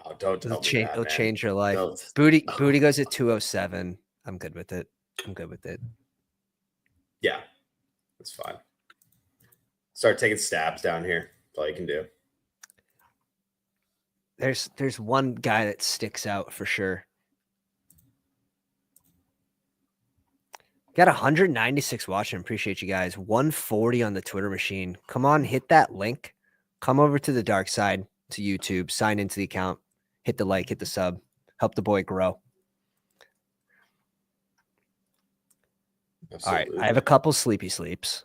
Oh, don't tell me that, it'll change your life. No. Booty goes at 207. I'm good with it. Yeah, that's fine. Start taking stabs down here. That's all you can do. There's one guy that sticks out for sure. Got 196 watching. Appreciate you guys. 140 on the Twitter machine. Come on, hit that link. Come over to the dark side, to YouTube. Sign into the account. Hit the like, hit the sub. Help the boy grow. Absolutely. All right, I have a couple sleepy sleeps.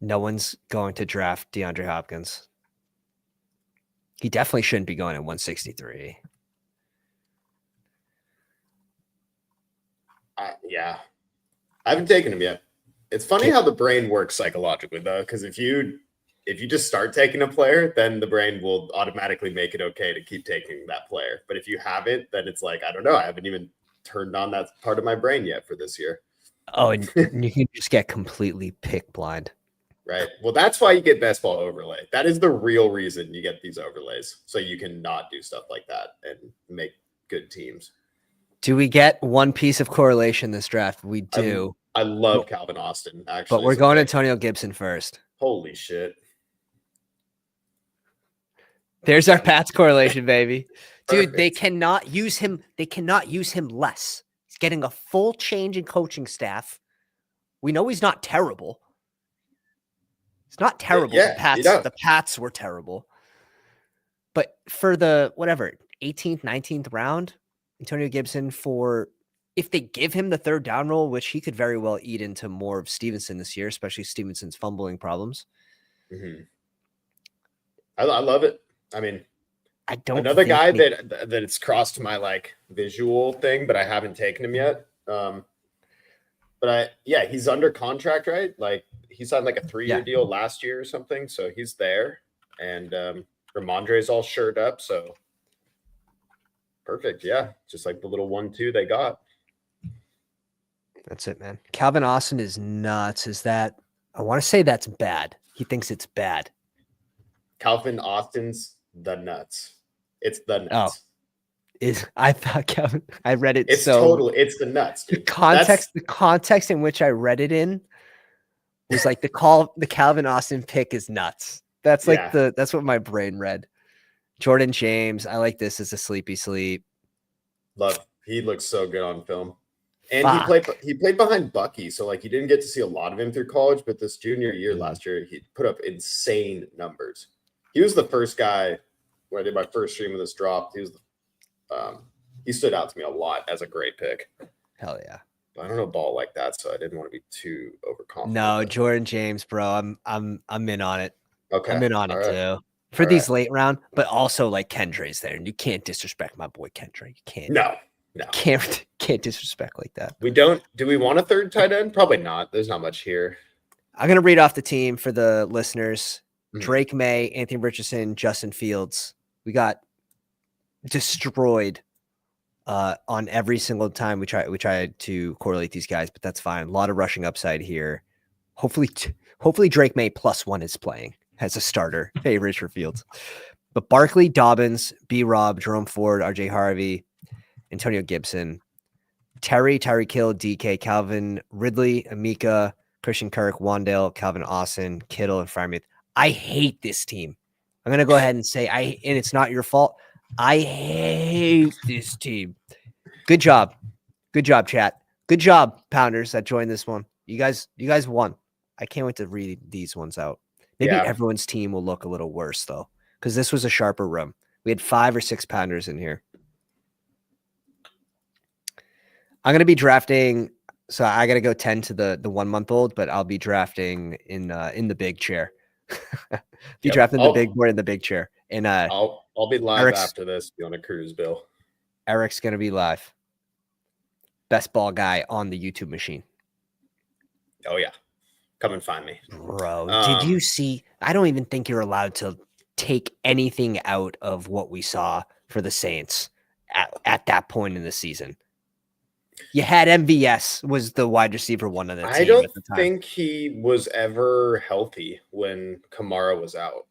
No one's going to draft DeAndre Hopkins. He definitely shouldn't be going at 163. Yeah. I haven't taken him yet. It's funny how the brain works psychologically, though, because if you just start taking a player, then the brain will automatically make it okay to keep taking that player. But if you haven't, then it's like, I don't know. I haven't even turned on that part of my brain yet for this year. Oh, and you can just get completely pick blind. Right. Well, that's why you get best ball overlay. That is the real reason you get these overlays. So you can not do stuff like that and make good teams. Do we get one piece of correlation this draft? We do. I love Calvin Austin, actually. But we're going Antonio Gibson first. Holy shit. There's our Pats correlation, baby. Dude, they cannot use him. They cannot use him less. He's getting a full change in coaching staff. We know he's not terrible. It's not terrible. Yeah, the Pats were terrible. But for the 18th, 19th round, Antonio Gibson if they give him the third down role, which he could very well eat into more of Stevenson this year, especially Stevenson's fumbling problems. Mm-hmm. I love it. I mean, I don't. Another guy that it's crossed my visual thing, but I haven't taken him yet. But he's under contract, right? He signed a 3-year deal last year or something. So he's there. And Ramondre's all shirred up. So perfect. Yeah. Just like the little 1-2 they got. That's it, man. Calvin Austin is nuts. I want to say that's bad. He thinks it's bad. Calvin Austin's the nuts. It's the nuts. I thought Calvin, I read it. It's the nuts. Dude. The context in which I read it in was the Calvin Austin pick is nuts. That's that's what my brain read. Jordan James. I like this as a sleepy sleep. He looks so good on film. And he played behind Bucky. So you didn't get to see a lot of him through college, but this junior year last year, he put up insane numbers. He was the first guy when I did my first stream of this drop. He stood out to me a lot as a great pick. Hell yeah. I don't know ball like that, so I didn't want to be too overconfident. No, Jordan James, bro. I'm in on it. Okay. I'm in on it too. For these late round, but also Kendre's there, and you can't disrespect my boy Kendre. You can't. No. Can't disrespect like that. We don't. Do we want a third tight end? Probably not. There's not much here. I'm gonna read off the team for the listeners. Drake May, Anthony Richardson, Justin Fields. We got destroyed on every single time we tried to correlate these guys, but that's fine. A lot of rushing upside here. Hopefully Drake May +1 is playing as a starter. Hey, Richard Fields. But Barkley, Dobbins, B-Rob, Jerome Ford, RJ Harvey, Antonio Gibson, Tyreek Hill, DK, Calvin Ridley, Amika, Christian Kirk, Wandale, Calvin Austin, Kittle, and Freiermuth. I hate this team. I'm going to go ahead and say and it's not your fault. I hate this team. Good job. Good job, chat. Good job, Pounders, that joined this one. You guys won. I can't wait to read these ones out. Maybe Yeah. everyone's team will look a little worse, though, because this was a sharper room. We had 5 or 6 Pounders in here. I'm going to be drafting. So I got to go 10 to the 1-month-old, but I'll be drafting in the big chair. Be drafting the big boy in the big chair. And I'll be live after this. Be on a cruise, Bill. Eric's going to be live. Best ball guy on the YouTube machine. Oh yeah. Come and find me. Bro, did you see? I don't even think you're allowed to take anything out of what we saw for the Saints at that point in the season. You had MVS was the wide receiver one of the team. I don't think he was ever healthy when Kamara was out.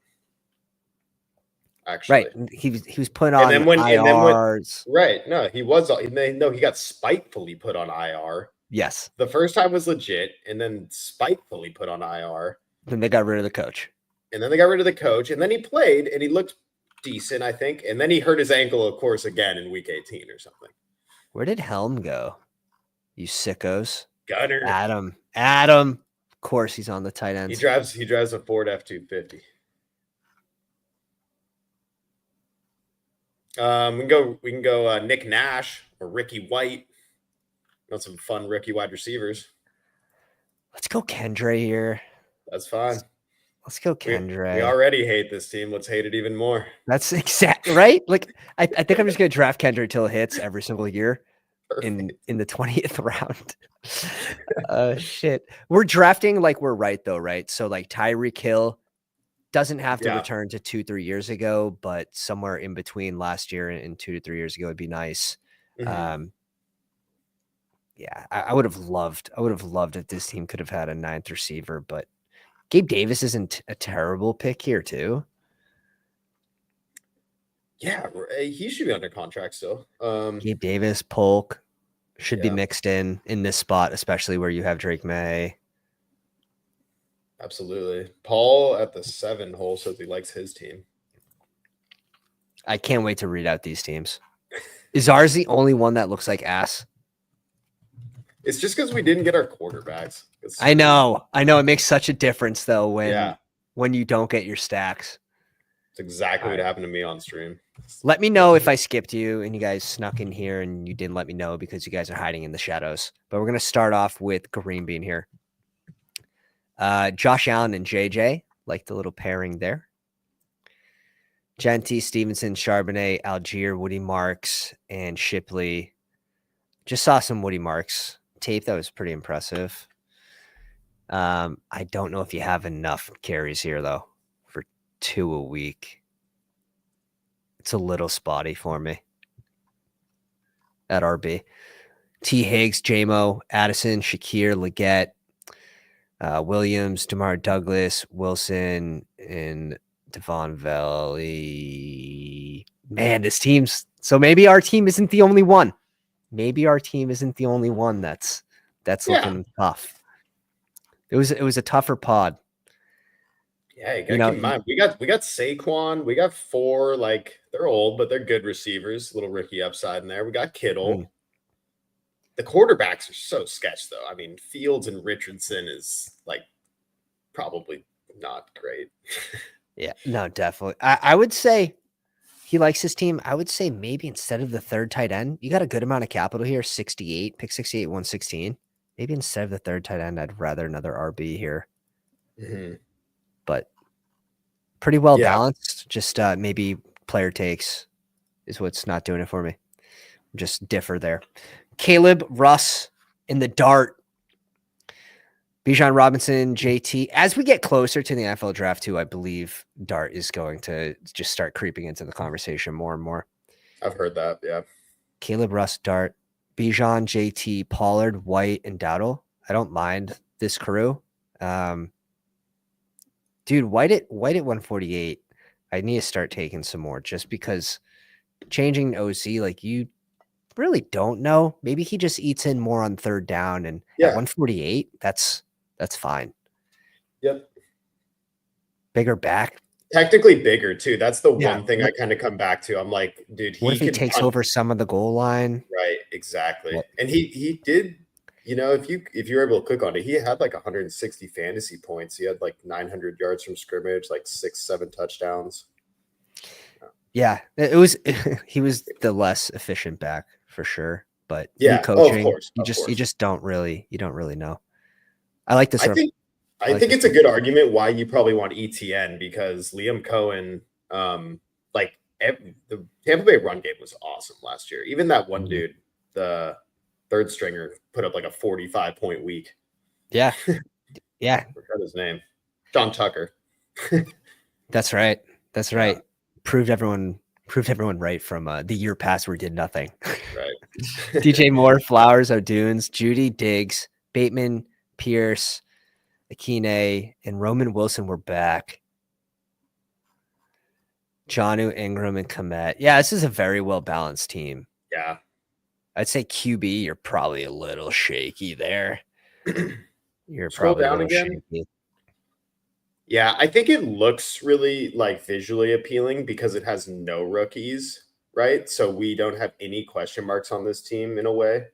Actually, right? He was put on IRs. Right? No, he was. No, he got spitefully put on IR. Yes. The first time was legit, and then spitefully put on IR. Then they got rid of the coach. And then they got rid of the coach, and then he played, and he looked decent, I think. And then he hurt his ankle, of course, again in week 18 or something. Where did Helm go? You sickos. Gunner. Adam. Of course, he's on the tight end. He drives a Ford F-250. We can go Nick Nash or Ricky White. Got some fun rookie wide receivers. Let's go Kendre here. That's fine. Let's go Kendre. We already hate this team. Let's hate it even more. That's exactly right. Like I think I'm just gonna draft Kendre till it hits every single year. In the 20th round. Shit. We're drafting like we're right though, right? So like Tyreek Hill doesn't have to return to 2-3 years ago, but somewhere in between last year and 2 to 3 years ago would be nice. Mm-hmm. Yeah, I would have loved if this team could have had a 9th receiver, but Gabe Davis isn't a terrible pick here too. Yeah, he should be under contract still. Gabe Davis, Polk should be mixed in this spot, especially where you have Drake May. Absolutely. Paul at the 7 hole says he likes his team. I can't wait to read out these teams. Is ours the only one that looks like ass? It's just because we didn't get our quarterbacks. I know. It makes such a difference though when you don't get your stacks. It's exactly what happened to me on stream. Let me know if I skipped you and you guys snuck in here and you didn't let me know because you guys are hiding in the shadows. But we're going to start off with Green Bean here. Josh Allen and JJ, like the little pairing there. Genty, Stevenson, Charbonnet, Algier, Woody Marks, and Shipley. Just saw some Woody Marks tape. That was pretty impressive. I don't know if you have enough carries here, though, for 2 a week. It's a little spotty for me at RB. T. Higgs, JMO, Addison, Shakir, Leggett, Williams, DeMar Douglas, Wilson, and Devon Valley. Man, this team's... So maybe our team isn't the only one. That's looking tough. It was a tougher pod. Yeah, you gotta keep in mind. We got Saquon. We got 4, like, they're old, but they're good receivers. Little Ricky upside in there. We got Kittle. The quarterbacks are so sketch, though. I mean, Fields and Richardson is, like, probably not great. Yeah, no, definitely. I would say he likes his team. I would say maybe instead of the 3rd tight end, you got a good amount of capital here, 68, pick 68, 116. Maybe instead of the 3rd tight end, I'd rather another RB here. Mm-hmm. But pretty well balanced. Just maybe player takes is what's not doing it for me. Just differ there. Caleb, Russ in the dart. Bijan Robinson, JT. As we get closer to the NFL draft too, I believe dart is going to just start creeping into the conversation more and more. I've heard that, yeah. Caleb, Russ, dart. Bijan, JT, Pollard, White, and Dowdle. I don't mind this crew. Dude, White at 148. I need to start taking some more just because changing OC, like you really don't know. Maybe he just eats in more on 3rd down and at 148, that's fine. Yep. Bigger back. technically bigger too. That's the Yeah. one thing I kind of come back to. I'm like, dude, What he if he could takes punt. over some of the goal line? Right, exactly. What? And he did, if you were able to click on it, he had like 160 fantasy points. He had like 900 yards from scrimmage, like 6, 7 touchdowns. Yeah, it was. He was the less efficient back for sure. But new Yeah. Oh, of coaching, course, of you course. just don't really know. I like this. I think I I like think this. it's a good argument why you probably want ETN because Liam Cohen, like the Tampa Bay run game was awesome last year. Even that one dude, the third stringer, put up like a 45-point week. Yeah, yeah, I forgot his name. John Tucker. that's right. That's Yeah, right. Proved everyone right from the year past where he did nothing. right. DJ Moore, Flowers, O'Dunes, Judy, Diggs, Bateman, Pierce, Akine, and Roman Wilson were back. Jonnu, Ingram, and Komet. Yeah, this is a very well balanced team. Yeah. I'd say QB, you're probably a little shaky there. You're Scroll probably a down little again. shaky. Yeah, I think it looks really like visually appealing because it has no rookies, right? So we don't have any question marks on this team in a way.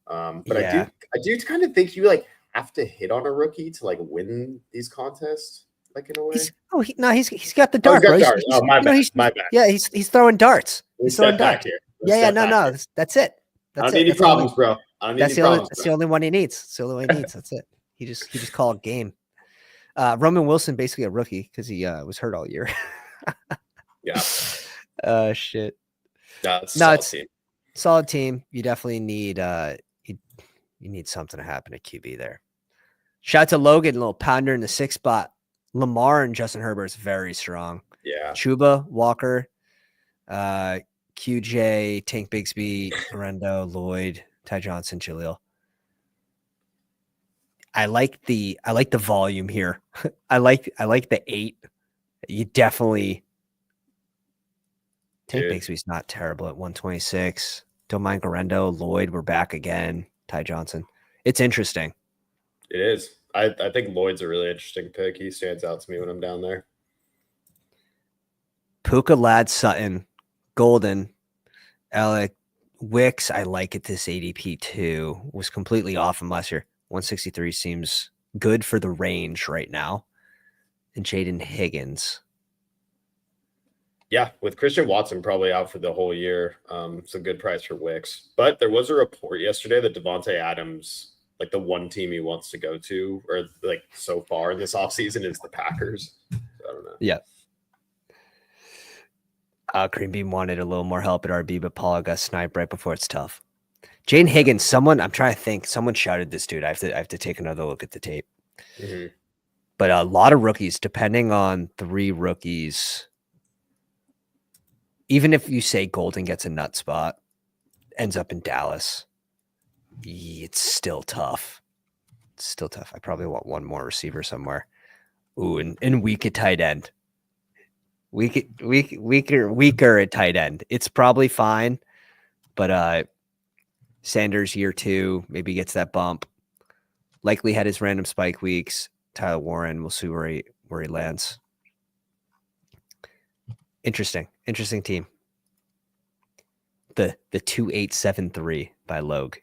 But Yeah. I do kind of think you like have to hit on a rookie to like win these contests, like in a way. He's got the Oh, he's dart, bro. got darts. Oh, my bad. He's My bad. yeah, he's throwing darts. Let's He's throwing step back darts. here. Let's Yeah, step no, back no. here. That's it. I That's don't need it. any problems, bro. I don't need any problems, That's bro. the only one he needs. It's the only one he needs. That's it. He just called game. Roman Wilson basically a rookie because he was hurt all year. Yeah. Shit. No, it's a No, solid it's team. solid team. You definitely need you need something to happen at QB there. Shout out to Logan, a little pounder in the 6th spot. Lamar and Justin Herbert's very strong. Yeah. Chuba, Walker, QJ, Tank Bigsby, Arendo, Lloyd, Ty Johnson, Jaleel. I like the volume here. I like the 8. You definitely Tank Bigsby's not terrible at 126. Don't mind Garendo, Lloyd, we're back again. Ty Johnson. It's interesting. It is. I think Lloyd's a really interesting pick. He stands out to me when I'm down there. Puka, Ladd, Sutton, Golden, Alec, Wicks. I like it this ADP too. Was completely off from last year. 163 seems good for the range right now. And Jaden Higgins. Yeah, with Christian Watson probably out for the whole year. It's a good price for Wicks. But there was a report yesterday that Devontae Adams, like the one team he wants to go to, or like so far in this offseason, is the Packers. So I don't know. Yeah. Cream Beam wanted a little more help at RB, but Paul got sniped right before it's tough. Jaden Higgins, I'm trying to think. Someone shouted this dude. I have to take another look at the tape. Mm-hmm. But a lot of rookies, depending on 3 rookies. Even if you say Golden gets a nut spot, ends up in Dallas, it's still tough. It's still tough. I probably want one more receiver somewhere. Ooh, and weak at tight end. Weaker at tight end. It's probably fine, but Sanders year 2 maybe gets that bump. Likely had his random spike weeks. Tyler Warren, we'll see where he lands. Interesting team. The 2873 by Logue.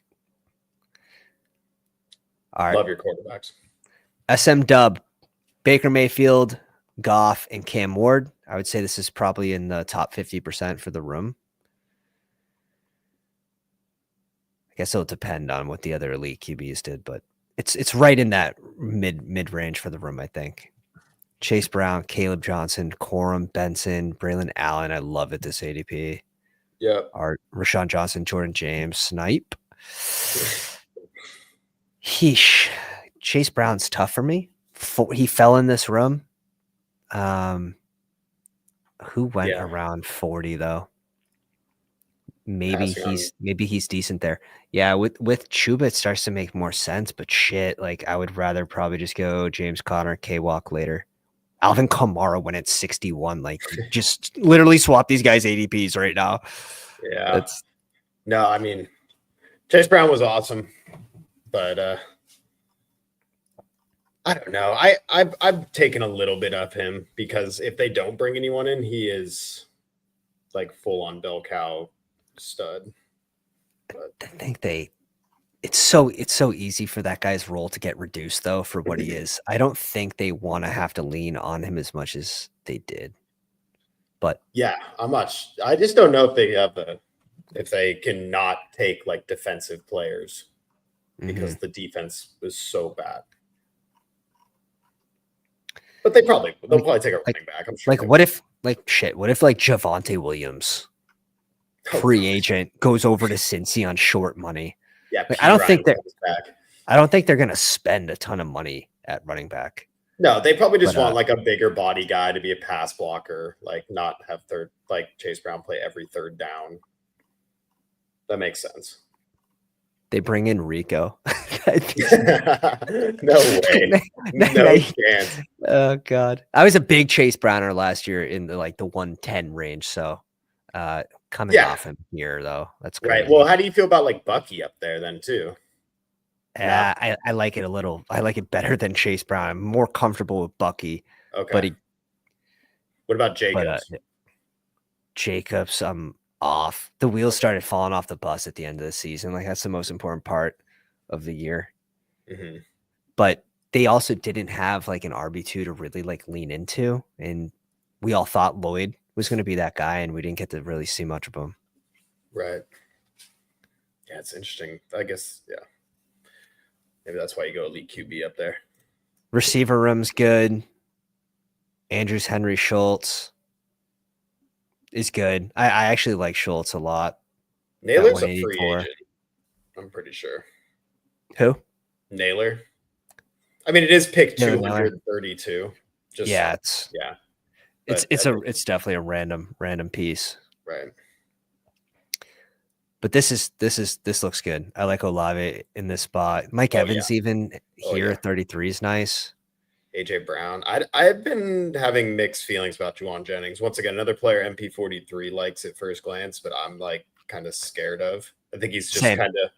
All right. Love your quarterbacks. SM Dub, Baker Mayfield, Goff, and Cam Ward. I would say this is probably in the top 50% for the room. I guess it'll depend on what the other elite QBs did, but it's right in that mid range for the room, I think. Chase Brown, Caleb Johnson, Corum, Benson, Braylon Allen. I love it, this ADP. Yeah. Art, Rashawn Johnson, Jordan James, Snipe. Heesh. Chase Brown's tough for me. He fell in this room. Who went around 40 though? Maybe he's decent there. Yeah, with Chuba it starts to make more sense, but shit, like I would rather probably just go James Conner, K-Walk later. Alvin Kamara went at 61. Like just literally swap these guys ADPs right now. Yeah. No, I mean Chase Brown was awesome, but I don't know. I've taken a little bit of him because if they don't bring anyone in, he is like full on bell cow stud. But I think it's so easy for that guy's role to get reduced though for what he is. I don't think they want to have to lean on him as much as they did. But yeah, I just don't know if they have if they cannot take like defensive players because the defense was so bad. But they'll probably take a running back. I'm sure. Like what if like Javonte Williams, free agent, goes over to Cincy on short money? Yeah, Like, P. Ryan comes back. I don't think they're gonna spend a ton of money at running back. No, they probably just want like a bigger body guy to be a pass blocker, like not have Chase Brown play every third down. That makes sense. They bring in Rico. No way. No chance. Oh God. I was a big Chase Browner last year in the 110 range. So coming off him here though. That's great. Right. Well, how do you feel about like Bucky up there then too? I like it a little. I like it better than Chase Brown. I'm more comfortable with Bucky. Okay. But what about Jacobs? Jacobs, I'm off. The wheels started falling off the bus at the end of the season. Like that's the most important part of the year. Mm-hmm. But they also didn't have like an RB2 to really like lean into. And we all thought Lloyd was going to be that guy, and we didn't get to really see much of him. Right. Yeah, it's interesting. I guess, yeah. Maybe that's why you go elite QB up there. Receiver room's good. Andrews, Henry, Schultz is good. I actually like Schultz a lot. Naylor's a free agent. I'm pretty sure. Who? Naylor. I mean, it is pick 232. It's definitely a random piece. Right. But this looks good. I like Olave in this spot. Mike Evans even here at 33 is nice. AJ Brown. I've been having mixed feelings about Juwan Jennings. Once again, another player MP43 likes at first glance, but I'm like kind of scared of. I think he's just kind of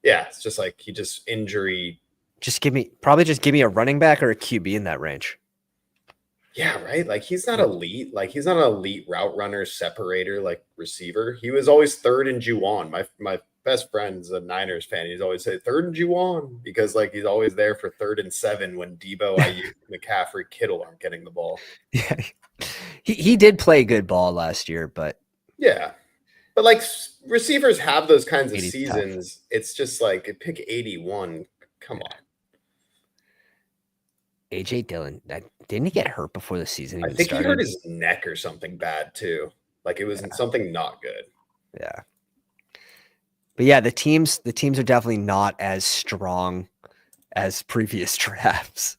it's just like he just injury. Just give me a running back or a QB in that range. Yeah, right. Like he's not elite. Like he's not an elite route runner, separator, like receiver. He was always third in Juwan. My best friend's a Niners fan. He's always say third and Juwan because like he's always there for 3rd and 7 when Debo, Ayuk, McCaffrey, Kittle aren't getting the ball. Yeah, he did play good ball last year, but but like receivers have those kinds of seasons. Tough. It's just like pick 81. Come on. AJ Dillon, didn't he get hurt before the season even started? He hurt his neck or something bad too. Like it was something not good. Yeah. But yeah, the teams are definitely not as strong as previous drafts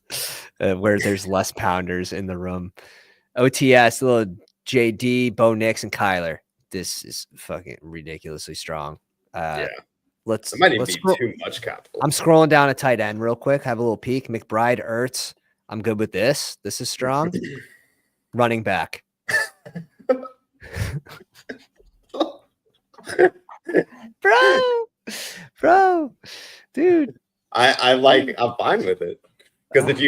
where there's less pounders in the room. OTS, little JD, Bo Nix, and Kyler. This is fucking ridiculously strong. Let's might even be too much capital. I'm scrolling down a tight end real quick. Have a little peek. McBride, Ertz. I'm good with this. This is strong. Running back. Bro, dude. I'm fine with it. Because if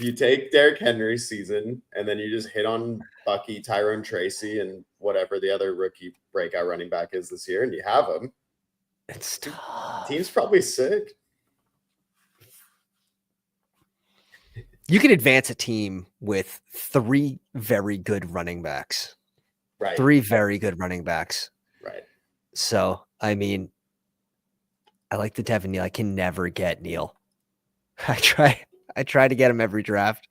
you take Derrick Henry's season and then you just hit on Bucky, Tyrone Tracy, and whatever the other rookie breakout running back is this year, and you have them, it's tough. Team's probably sick. You can advance a team with 3 very good running backs. Right. 3 very good running backs. Right. So, I mean, I like the Devin Neal. I can never get Neal. I try to get him every draft.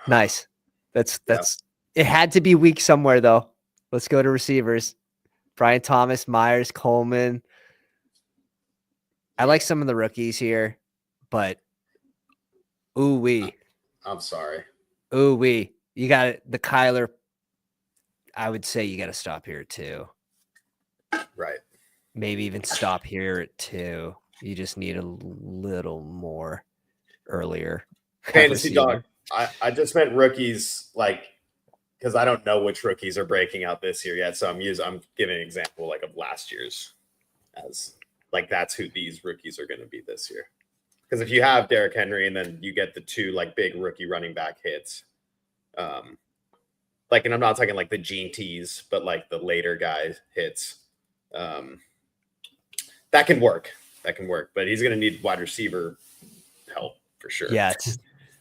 Nice. That's it had to be weak somewhere though. Let's go to receivers. Brian Thomas, Myers, Coleman. I like some of the rookies here, but I'm sorry. You got it. The Kyler. I would say you got to stop here at 2. Right. Maybe even stop here at 2. You just need a little more earlier. Fantasy Dog. I just meant rookies, like, because I don't know which rookies are breaking out this year yet. So I'm giving an example like of last year's as like that's who these rookies are going to be this year. Because if you have Derrick Henry and then you get the two like big rookie running back hits, like, and I'm not talking like the Gene T's, but like the later guys hits, that can work. That can work. But he's going to need wide receiver help for sure. Yeah,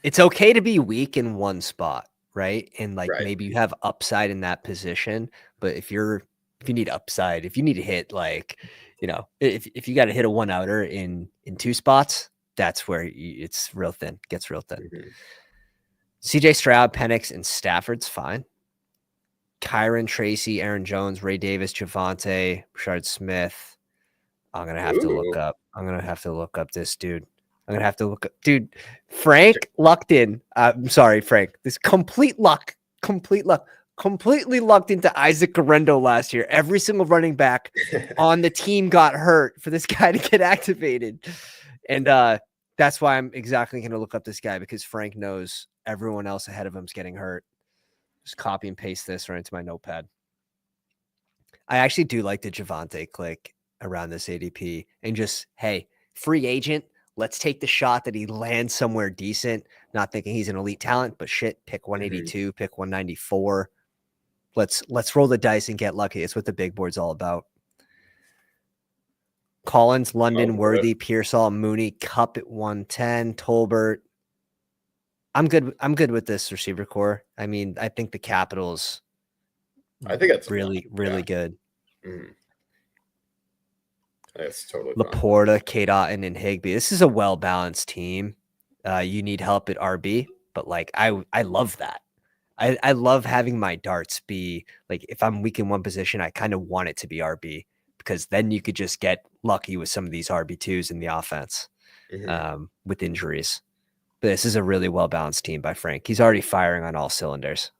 it's okay to be weak in one spot, right? And like Right. maybe you have upside in that position, but if you need upside, if you need to hit like, if you got to hit a one outer in two spots, that's where it's real thin, gets real thin. Mm-hmm. CJ Stroud, Penix, and Stafford's fine. Kyron, Tracy, Aaron Jones, Ray Davis, Javonte, Rashard Smith. I'm gonna have to look up. I'm gonna have to look up this dude. I'm gonna have to look up, dude. Frank lucked in. I'm sorry, Frank. This completely lucked into Isaac Garendo last year. Every single running back on the team got hurt for this guy to get activated, and that's why I'm exactly gonna look up this guy, because Frank knows everyone else ahead of him's getting hurt. Just copy and paste this right into my notepad. I actually do like the Javonte click around this ADP, and just, hey, free agent, let's take the shot that he lands somewhere decent, not thinking he's an elite talent, but shit, pick 182, pick 194. Let's roll the dice and get lucky. It's what the big board's all about. Collins, London, Worthy, Pearsall, Mooney, Cup at 110, Tolbert. I'm good with this receiver core. I mean, I think the Capitals, I think that's really good. Mm-hmm. That's totally Laporta, K-Dotton, and Higbee. This is a well-balanced team. You need help at RB, but like I love that. I love having my darts be like, if I'm weak in one position, I kind of want it to be RB, because then you could just get lucky with some of these RB2s in the offense with injuries. But this is a really well-balanced team by Frank. He's already firing on all cylinders.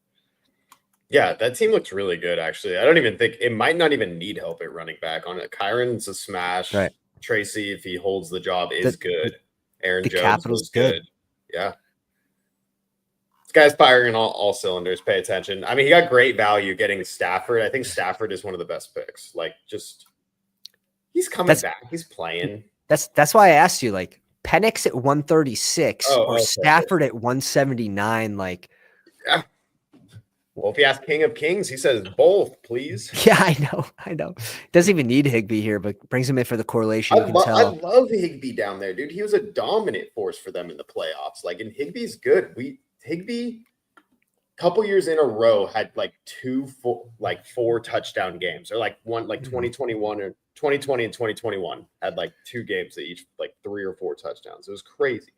Yeah, that team looks really good, actually. I don't even think it might not even need help at running back on it. Kyron's a smash. Right. Tracy, if he holds the job, is good. Aaron Jones Capitals was good. Yeah. This guy's firing on all cylinders. Pay attention. I mean, he got great value getting Stafford. I think Stafford is one of the best picks. Like, just he's coming back. He's playing. That's why I asked you, like, Penix at 136 or Stafford at 179. Like, yeah. Well, if you ask King of Kings, he says both, please. Yeah, I know. Doesn't even need Higbee here, but brings him in for the correlation. I love Higbee down there, dude. He was a dominant force for them in the playoffs. Like, and Higbee's good. Higbee, couple years in a row, had like 4 touchdown games, or like one, like 2021 or 2020 and 2021 had like 2 games that each like 3 or 4 touchdowns. It was crazy.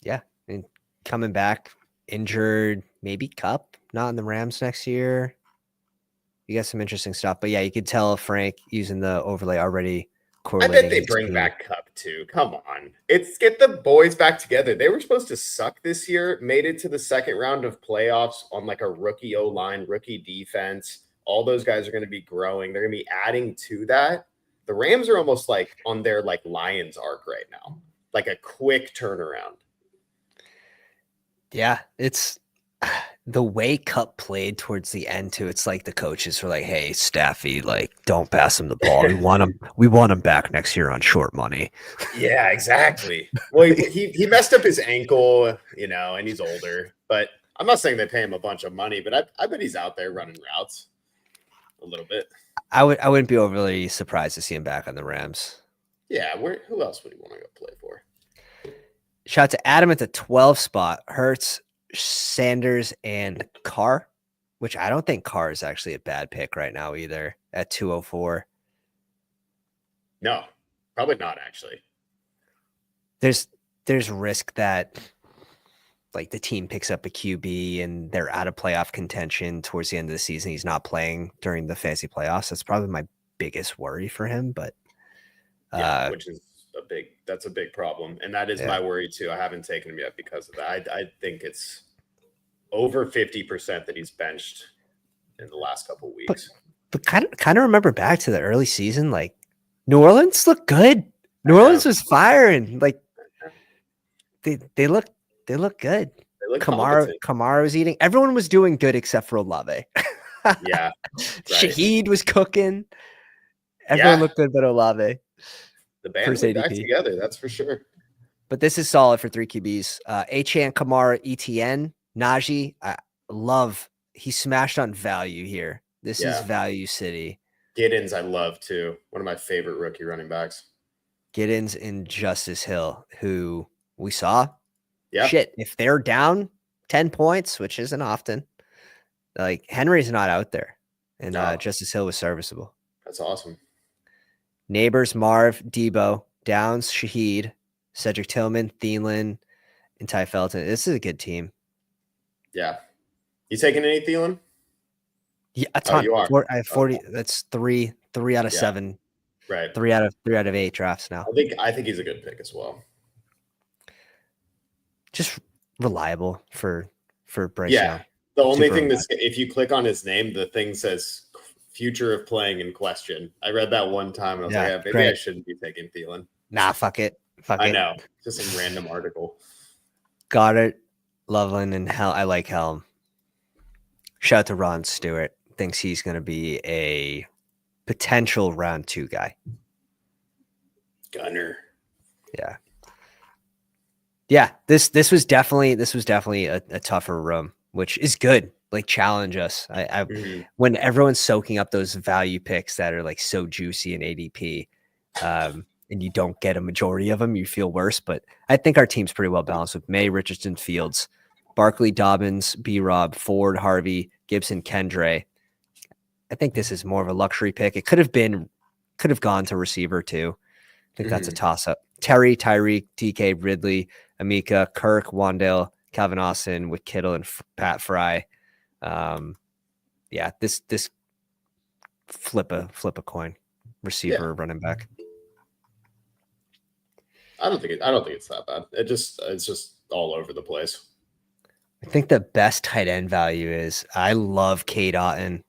Yeah, and coming back injured, maybe Cup not in the Rams next year. You got some interesting stuff, but yeah, you could tell Frank using the overlay already correlating. I bet they bring back Cup too. Come on, get the boys back together. They were supposed to suck this year, made it to the second round of playoffs on like a rookie O-line, rookie defense. All those guys are going to be growing. They're going to be adding to that. The Rams are almost like on their like Lions arc right now, like a quick turnaround. Yeah, it's the way Cup played towards the end too. It's like the coaches were like, "Hey, Staffy, like, don't pass him the ball. We want him back next year on short money." Yeah, exactly. Well, he messed up his ankle, and he's older. But I'm not saying they pay him a bunch of money, but I bet he's out there running routes a little bit. I wouldn't be overly surprised to see him back on the Rams. Yeah, who else would he want to go play for? Shout out to Adam at the 12 spot. Hurts, Sanders, and Carr, which I don't think Carr is actually a bad pick right now either at 204. No, probably not actually. There's risk that like the team picks up a QB and they're out of playoff contention towards the end of the season. He's not playing during the fantasy playoffs. That's probably my biggest worry for him, but which is that's a big problem. And that is my worry too. I haven't taken him yet because of that. I think it's over 50% that he's benched in the last couple of weeks. But kind of remember back to the early season, like New Orleans looked good. New Orleans was firing. Like they look good. Kamara was eating. Everyone was doing good except for Olave. Yeah. Right. Shaheed was cooking. Everyone looked good but Olave. The band went back together, that's for sure. But this is solid for 3 QBs. Achane, Kamara, ETN, Najee. I love. He smashed on value here. This is value city. Giddens, I love too. One of my favorite rookie running backs. Giddens and Justice Hill, who we saw. Yeah. Shit, if they're down 10 points, which isn't often, like Henry's not out there, and Justice Hill was serviceable. That's awesome. Neighbors, Marv, Debo, Downs, Shaheed, Cedric Tillman, Thielen, and Ty Felton. This is a good team. Yeah. You taking any Thielen? Yeah, a ton. You are. I have 40. That's three out of 7. Right. 3 out of 8 drafts now. I think he's a good pick as well. Just reliable for Bryce Young. The only thing that's, if you click on his name, the thing says future of playing in question. I read that one time and I was like, maybe I shouldn't be taking Thielen. Nah, fuck it. I know. Just some random article. Goddard, Loveland, and I like Helm. Shout out to Ron Stewart. Thinks he's going to be a potential round 2 guy. Gunner. Yeah. Yeah, this was definitely a tougher room, which is good. Like challenge us. When everyone's soaking up those value picks that are like so juicy in ADP, and you don't get a majority of them, you feel worse. But I think our team's pretty well balanced with May, Richardson, Fields, Barkley, Dobbins, B-Rob, Ford, Harvey, Gibson, Kendre. I think this is more of a luxury pick. It could have gone to receiver too. I think that's a toss-up. Terry, Tyreek, TK, Ridley, Amika, Kirk, Wandale, Calvin Austin with Kittle and Pat Fry. This flip a coin. Receiver, running back. I don't think it's that bad. It's just all over the place. I think the best tight end value is I love Cade Otton,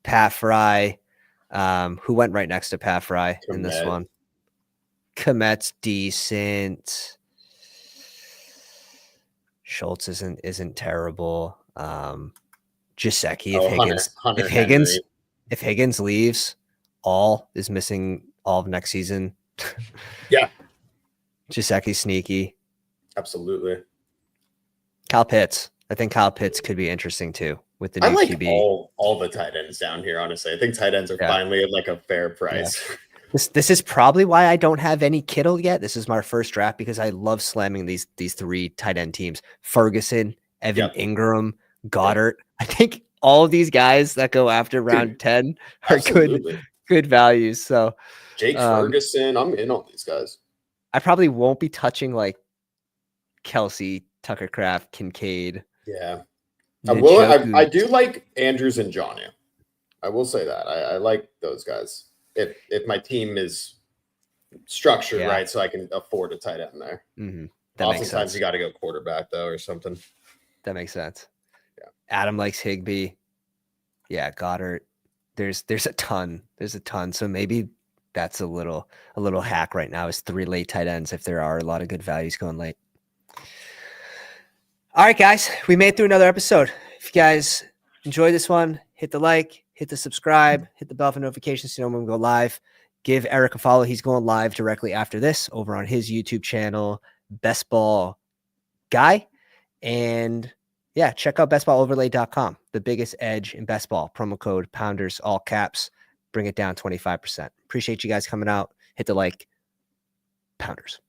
Pat Fry, who went right next to Pat Fry in this one. Komet's decent. Schultz isn't terrible. Jaceki, if Higgins leaves, all is missing all of next season. Yeah. Jaceki sneaky. Absolutely. Kyle Pitts. I think Kyle Pitts could be interesting too with the new QB. all the tight ends down here, honestly. I think tight ends are finally at like a fair price. Yeah. This is probably why I don't have any Kittle yet. This is my first draft because I love slamming these 3 tight end teams. Ferguson, Evan Ingram, Goddard. I think all of these guys that go after round 10 are good values. So Jake Ferguson, I'm in on these guys. I probably won't be touching like Kelsey, Tucker Kraft, Kincaid. Yeah. I do like Andrews and Jonnu. I will say that. I like those guys. If my team is structured right, so I can afford a tight end there. Oftentimes you got to go quarterback though, or something. That makes sense. Yeah. Adam likes Higbee. Yeah, Goddard. There's a ton. So maybe that's a little hack right now is 3 late tight ends if there are a lot of good values going late. All right, guys, we made it through another episode. If you guys enjoyed this one, hit the like, hit the subscribe, hit the bell for notifications so you know when we go live. Give Eric a follow. He's going live directly after this over on his YouTube channel, BestBallGuy. And check out bestballoverlay.com. The biggest edge in best ball. Promo code Pounders, all caps. Bring it down 25%. Appreciate you guys coming out. Hit the like. Pounders.